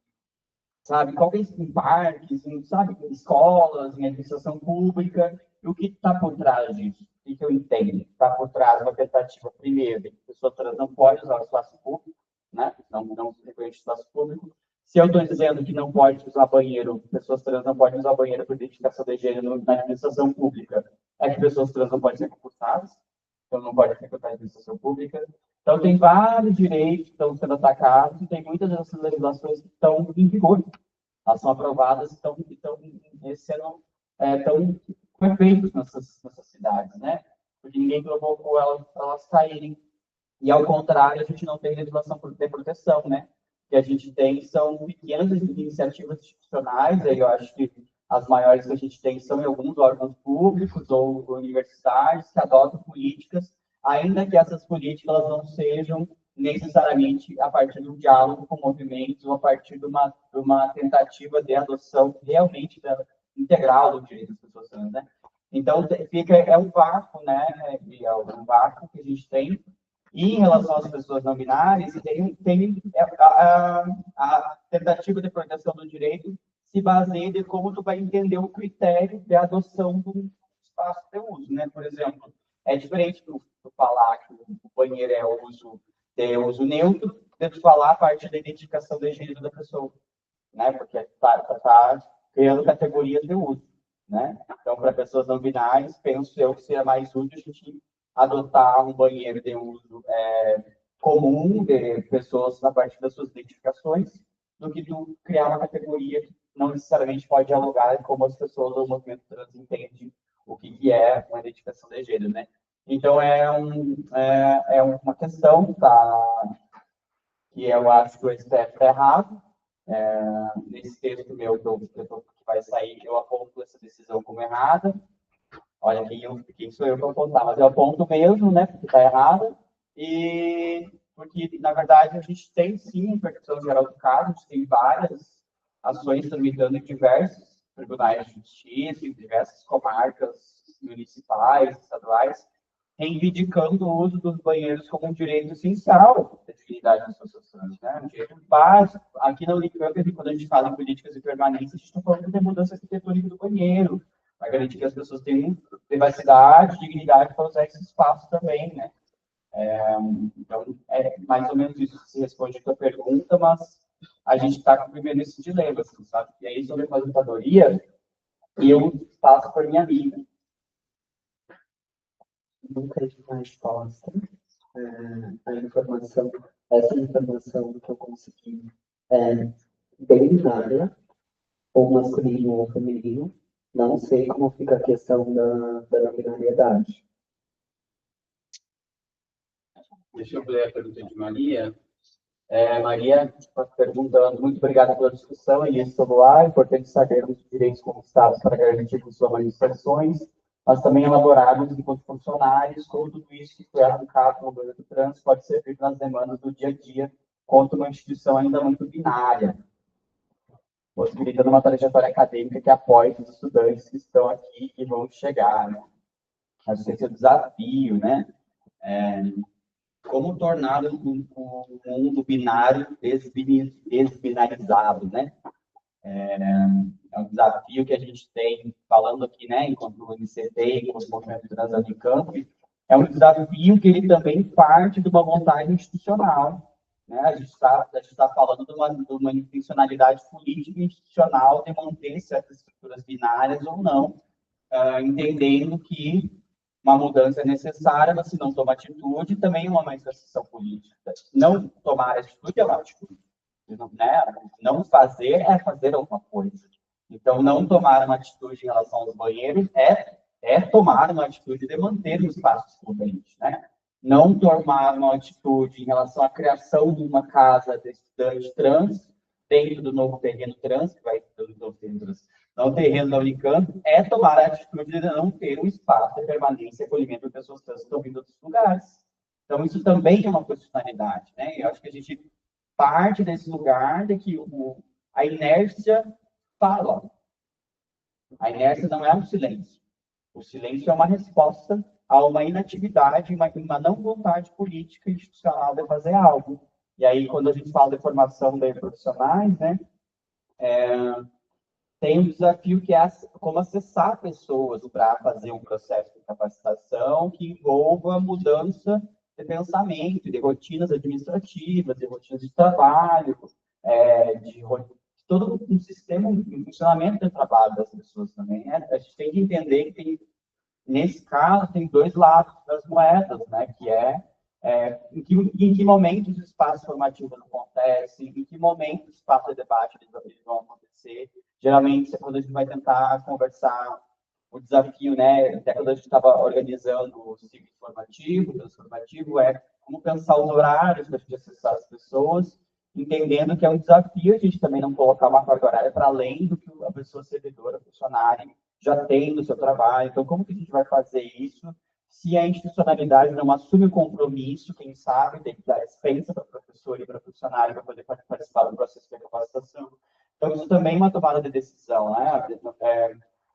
parques, em escolas, em administração pública. E o que está por trás disso? O que eu entendo? Está por trás de uma tentativa, primeiro, de que a pessoa trans não pode usar o espaço público, né? Não se reconhece o espaço público. Se eu estou dizendo que não pode usar banheiro, pessoas trans não podem usar banheiro por identificação de gênero na administração pública, é que pessoas trans não podem ser concursadas, então não podem frequentar a administração pública. Então, tem vários direitos que estão sendo atacados e tem muitas dessas legislações que estão em vigor. Elas são aprovadas e estão com efeitos nessas cidades, né? Porque ninguém provocou elas para elas caírem. E, ao contrário, a gente não tem legislação de proteção, né? Que a gente tem são pequenas iniciativas institucionais, aí eu acho que as maiores que a gente tem são em alguns órgãos públicos ou universitários que adotam políticas, ainda que essas políticas elas não sejam necessariamente a partir de um diálogo com movimentos ou a partir de uma tentativa de adoção realmente integral do direito das pessoas trans, né? Então, é um vácuo, né? É um vácuo que a gente tem. E em relação às pessoas não binárias, tem a tentativa de proteção do direito se baseia em como tu vai entender o critério de adoção do espaço de uso, né? Por exemplo, é diferente tu falar que o banheiro é uso neutro, de tu falar a partir da identificação de gênero da pessoa, né? Porque tá criando categorias de uso, né? Então, para pessoas não binárias, penso eu que seria mais útil a gente adotar um banheiro de uso comum de pessoas a partir das suas identificações, do que tu criar uma categoria que não necessariamente pode dialogar como as pessoas do movimento trans entendem o que é uma identificação de gênero, né? Então, uma questão que eu acho que o STF está errado. Nesse texto meu que vai sair, eu aponto essa decisão como errada. Olha, quem sou eu para apontar, mas eu aponto mesmo, né, porque está errada, e porque, na verdade, a gente tem, sim, percepção geral do caso, a gente tem várias ações tramitando em diversos tribunais de justiça, em diversas comarcas municipais, estaduais, reivindicando o uso dos banheiros como um direito essencial da dignidade das pessoas trans, né? Um direito básico. Aqui na Unicamp, quando a gente fala em políticas de permanência, a gente está falando de mudança arquitetônica do banheiro, para garantir que as pessoas tenham privacidade, dignidade para usar esse espaço também, né? Então, é mais ou menos isso que se responde a tua pergunta, mas a gente está vivendo esse dilema, assim, sabe? E aí, sobre a aposentadoria, eu passo por minha vida. Nunca tive uma resposta. Essa informação que eu consegui é bem binária, ou masculino ou feminino. Não sei como fica a questão da não binariedade. Deixa eu ler a pergunta de Maria. Maria está perguntando: muito obrigada pela discussão e esse celular. É importante sabermos os direitos conquistados para garantir que suas manifestações, mas também elaborados enquanto funcionários, como tudo isso que foi arrancado no movimento trans pode ser feito nas demandas do dia a dia contra uma instituição ainda muito binária, possibilitando uma trajetória acadêmica que apoie os estudantes que estão aqui e vão chegar, né? Acho que esse é o desafio, né? Como tornar um mundo binário desbinarizado, né? É um desafio que a gente tem, falando aqui, né, enquanto o MCT, enquanto o Movimento Trans Unicamp, é um desafio que ele também parte de uma vontade institucional, né? A gente está falando de uma intencionalidade política e institucional de manter certas estruturas binárias ou não, entendendo que uma mudança é necessária, mas se não toma atitude, também é uma manifestação política. Não tomar atitude é uma atitude. Né? Não fazer é fazer alguma coisa. Então, não tomar uma atitude em relação aos banheiros é tomar uma atitude de manter o espaço público, né? Não tomar uma atitude em relação à criação de uma casa de estudante trans dentro do novo terreno trans, que vai do novo terreno trans, no terreno da Unicamp, é tomar a atitude de não ter um espaço de permanência e acolhimento de pessoas trans que estão vindo de outros lugares. Então, isso também é uma constitucionalidade, né? Eu acho que a gente parte desse lugar de que a inércia fala. A inércia não é um silêncio. O silêncio é uma resposta a uma inatividade, uma não vontade política e institucional de fazer algo. E aí, quando a gente fala de formação de profissionais, né, tem um desafio que é como acessar pessoas para fazer um processo de capacitação que envolva mudança de pensamento, de rotinas administrativas, de rotinas de trabalho, de todo um sistema, um funcionamento do trabalho das pessoas também. Né? A gente tem que entender que, nesse caso, tem dois lados das moedas, né? Que em que momento os espaços formativos acontecem, em que momento os espaços de debate eles vão acontecer. Geralmente, quando a gente vai tentar conversar, o desafio, né, até quando a gente estava organizando o ciclo formativo, transformativo, é como pensar os horários para a gente acessar as pessoas, entendendo que é um desafio a gente também não colocar uma carga horária para além do que a pessoa servidora, funcionária, já tem no seu trabalho. Então, como que a gente vai fazer isso se a institucionalidade não assume o compromisso, quem sabe, tem que dar dispensa para o professor e para o funcionário para poder participar do processo de capacitação. Então, isso também é uma tomada de decisão, né?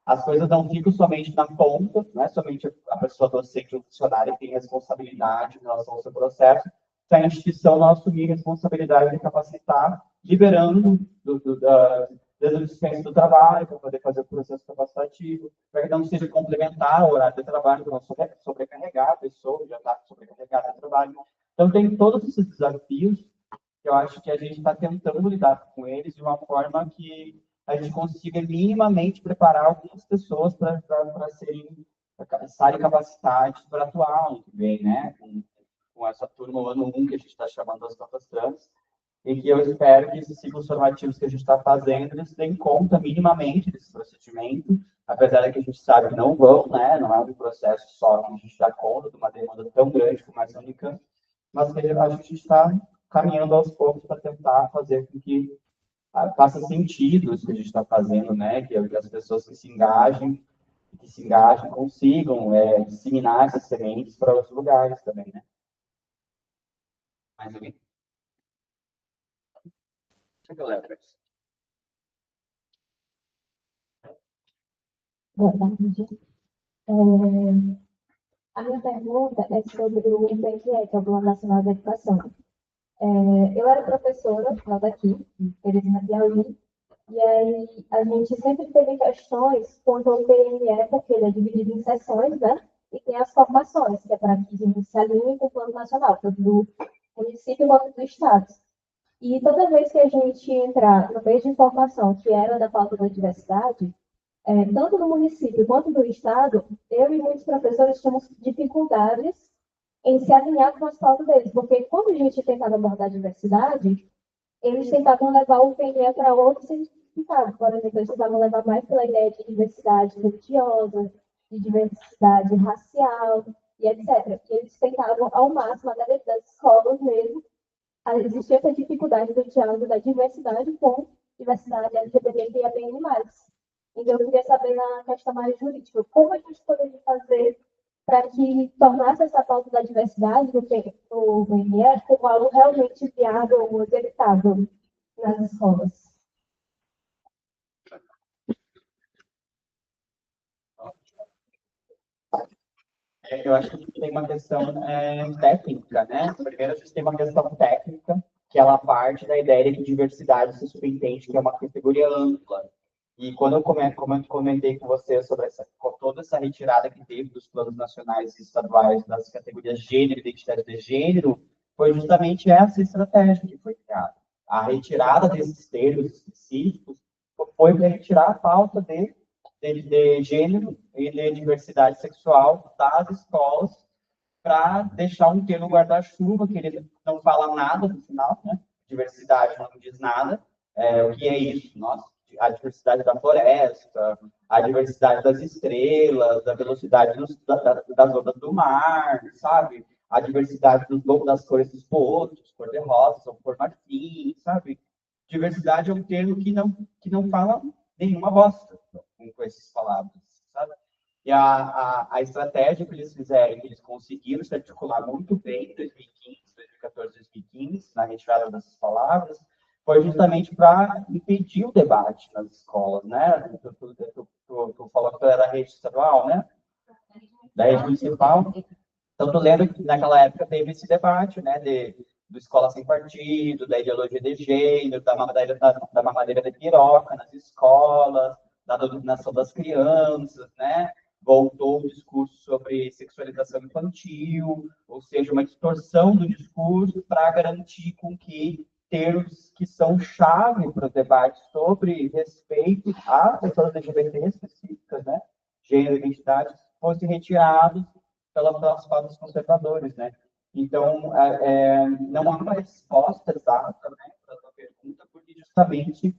As coisas não ficam somente na ponta, não é somente a pessoa docente ou funcionária que tem responsabilidade em relação ao seu processo, se a instituição não assumir responsabilidade de capacitar, liberando desde a dispensa do trabalho, para poder fazer o processo capacitativo, para que não seja complementar o horário de trabalho, para não sobrecarregar a pessoa, já está sobrecarregada de trabalho. Então, tem todos esses desafios que eu acho que a gente está tentando lidar com eles de uma forma que a gente consiga minimamente preparar algumas pessoas para estarem capacitadas para atuar ano que vem, né? Com essa turma, o ano 1, que a gente está chamando as cotas trans, e que eu espero que esses ciclos formativos que a gente está fazendo, eles deem conta minimamente desse procedimento, apesar de que a gente sabe que não vão, né? Não é um processo só que a gente dá conta de uma demanda tão grande como essa Unicamp, mas que a gente está caminhando aos poucos para tentar fazer com que faça sentido isso que a gente está fazendo, né? Que as pessoas que se engajem consigam disseminar essas sementes para outros lugares também, né? Mais alguém? Galera. Boa tarde. A minha pergunta é sobre o IPEC, que é o Plano Nacional de Educação. Eu era professora lá daqui, em Teresina, Piauí, e aí a gente sempre teve questões quanto ao PNE, porque ele é dividido em seções, né? E tem as formações, que é para que a gente se alinhe com o Plano Nacional, tanto do município quanto do Estado. E toda vez que a gente entrar no meio de informação que era da pauta da diversidade, tanto no município quanto no Estado, eu e muitos professores tínhamos dificuldades em se alinhar com as pautas deles, porque quando a gente tentava abordar a diversidade, eles tentavam levar o PNE para outro significado. Por exemplo, eles tentavam levar mais pela ideia de diversidade religiosa, de diversidade racial, e etc. E eles tentavam, ao máximo, até das escolas mesmo, existia essa dificuldade do diálogo da diversidade com diversidade LGBTQIAPN+. Então, eu queria saber na questão mais jurídica, como a gente poderia fazer para que tornasse essa pauta da diversidade do PNE como algo realmente viável ou executável nas escolas. Eu acho que tem uma questão técnica, né? Primeiro, a gente tem uma questão técnica, que ela parte da ideia de que diversidade se subentende que é uma categoria ampla. E quando eu comentei com você sobre toda essa retirada que teve dos planos nacionais e estaduais das categorias gênero e identidade de gênero, foi justamente essa estratégia que foi criada. A retirada desses termos específicos foi para retirar a pauta de gênero e de diversidade sexual das escolas, para deixar um termo guarda-chuva, que ele não fala nada no final, né? Diversidade não diz nada. O que é isso? Nossa, a diversidade da floresta, a diversidade das estrelas, a velocidade das ondas do mar, sabe? A diversidade das cores dos botos, cor de rosa, cor marfim, sabe? Diversidade é um termo que não fala nenhuma bosta com essas palavras, sabe? E a estratégia que eles fizeram, que eles conseguiram se articular muito bem em 2015, 2014, 2015, na retirada dessas palavras, foi justamente para impedir o debate nas escolas, né? Tu falou que tu era da rede estadual, né? Da rede municipal. Então, tu lembra que naquela época teve esse debate, né? Do escola sem partido, da ideologia de gênero, da mamadeira de piroca nas escolas, da dominação das crianças, né? Voltou o discurso sobre sexualização infantil, ou seja, uma distorção do discurso para garantir com que termos que são chave para o debate sobre respeito a pessoas LGBT específicas, né? Gênero e identidade, fossem retirados pelas pautas conservadores, né? Então, não há uma resposta exata, né, para a sua pergunta, porque justamente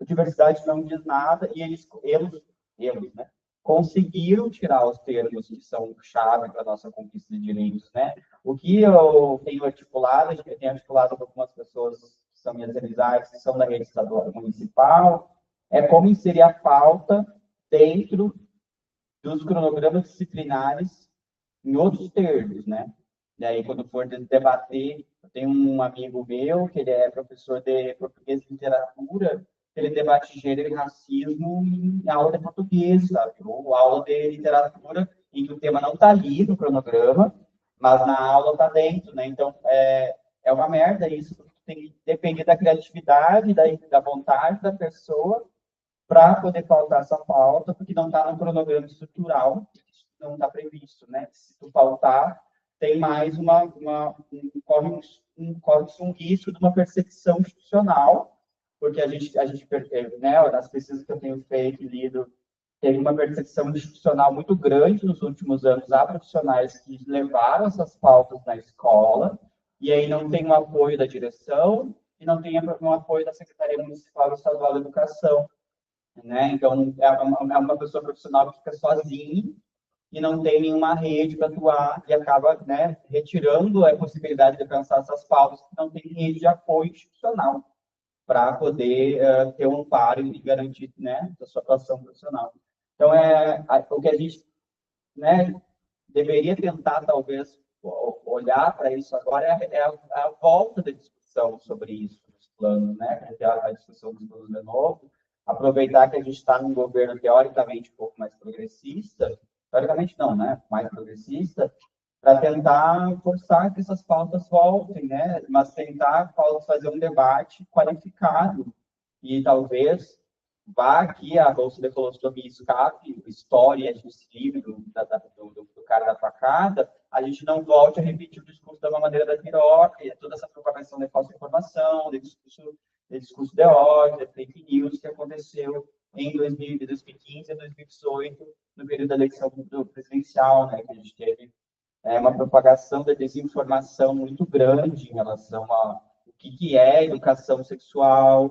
a diversidade não diz nada e eles né, conseguiram tirar os termos que são chave para a nossa conquista de direitos, né? O que eu tenho articulado com algumas pessoas que são minhas amizades, que são da rede estadual municipal, é como inserir a pauta dentro dos cronogramas disciplinares em outros termos, né? E aí, quando for debater, eu tenho um amigo meu, que ele é professor de português e literatura, ele debate gênero e racismo em aula de português, sabe? Ou aula de literatura, em que o tema não está ali no cronograma, mas na aula está dentro, né? Então, é uma merda isso, porque tem que depender da criatividade, da vontade da pessoa para poder pautar essa pauta, porque não está no cronograma estrutural, não está previsto, né? Se tu pautar, tem mais corre um risco de uma perseguição institucional porque a gente né, nas pesquisas que eu tenho feito e lido, teve uma percepção institucional muito grande nos últimos anos a profissionais que levaram essas pautas na escola, e aí não tem um apoio da direção e não tem um apoio da Secretaria Municipal e Estadual da Educação, né? Então, é uma pessoa profissional que fica sozinha e não tem nenhuma rede para atuar e acaba, né, retirando a possibilidade de pensar essas pautas que não tem rede de apoio institucional para poder ter um amparo e garantir, né, a sua atuação profissional. Então, o que a gente, né, deveria tentar, talvez, olhar para isso agora é a volta da discussão sobre isso, nos planos, né, a discussão dos planos de novo, aproveitar que a gente está num governo teoricamente um pouco mais progressista, teoricamente não, né, mais progressista, para tentar forçar que essas pautas voltem, né, mas tentar fazer um debate qualificado e talvez vá aqui a bolsa de colostomia escape, história, esse livro do cara da facada, a gente não volte a repetir o discurso da mamadeira da piroca, e toda essa propagação de falsa informação, de discurso de ódio, de fake news que aconteceu em 2015 e 2018, no período da eleição presidencial, né, que a gente teve uma propagação da desinformação muito grande em relação a o que é educação sexual,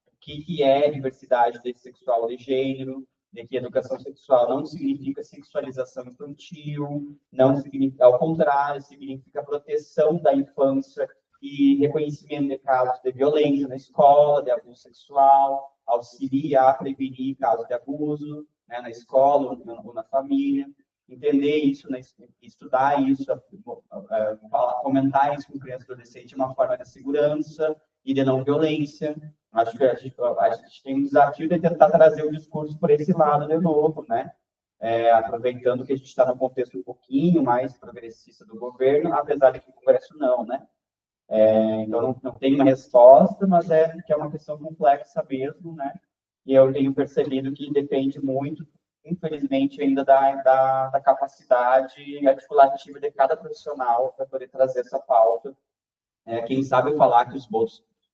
o que é diversidade sexual de gênero, de que educação sexual não significa sexualização infantil, não significa, ao contrário, significa proteção da infância e reconhecimento de casos de violência na escola, de abuso sexual, auxiliar a prevenir casos de abuso, né, na escola ou na família. Entender isso, né, estudar isso, comentar isso com criança e adolescente é uma forma de segurança e de não violência. Acho que a gente tem um desafio de tentar trazer o discurso por esse lado de novo, né? Aproveitando que a gente está num contexto um pouquinho mais progressista do governo, apesar de que o Congresso não, né? Então, não tem uma resposta, mas que é uma questão complexa mesmo, né? E eu tenho percebido que depende muito, infelizmente, ainda da capacidade articulativa de cada profissional para poder trazer essa pauta. Quem sabe falar que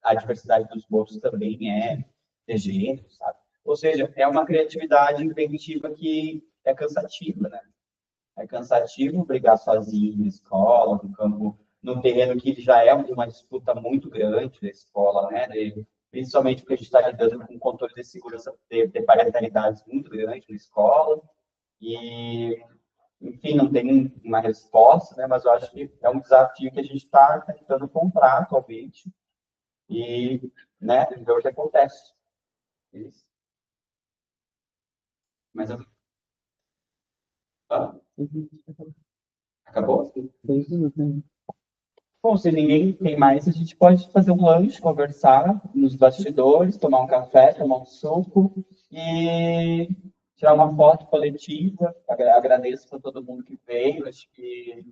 a diversidade dos bolsos também é de gênero, sabe? Ou seja, é uma criatividade inventiva que é cansativa, né? É cansativo brigar sozinho na escola, no campo, num terreno que já é uma disputa muito grande da escola, né? Principalmente porque a gente está lidando com um controle de segurança de parentalidades muito grande na escola. E, enfim, não tem uma resposta, né? Mas eu acho que é um desafio que a gente está tentando comprar atualmente e, né, ver o que acontece. Isso. Mas acabou? Bom, se ninguém tem mais, a gente pode fazer um lanche, conversar nos bastidores, tomar um café, tomar um suco e tirar uma foto coletiva. Agradeço para todo mundo que veio. Acho que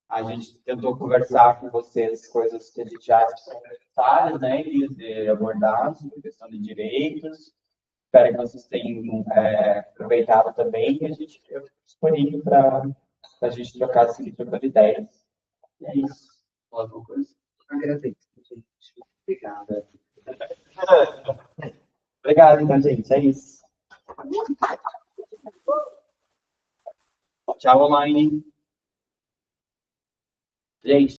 a gente tentou conversar com vocês coisas que a gente já são necessárias, né, de abordar sobre questão de direitos. Espero que vocês tenham aproveitado também e a gente fica disponível para a gente trocar esse tipo de ideias. E é isso. Alguma coisa? Agradeço, gente. Obrigada. Obrigado, então, gente. É isso. Tchau, online. Gente.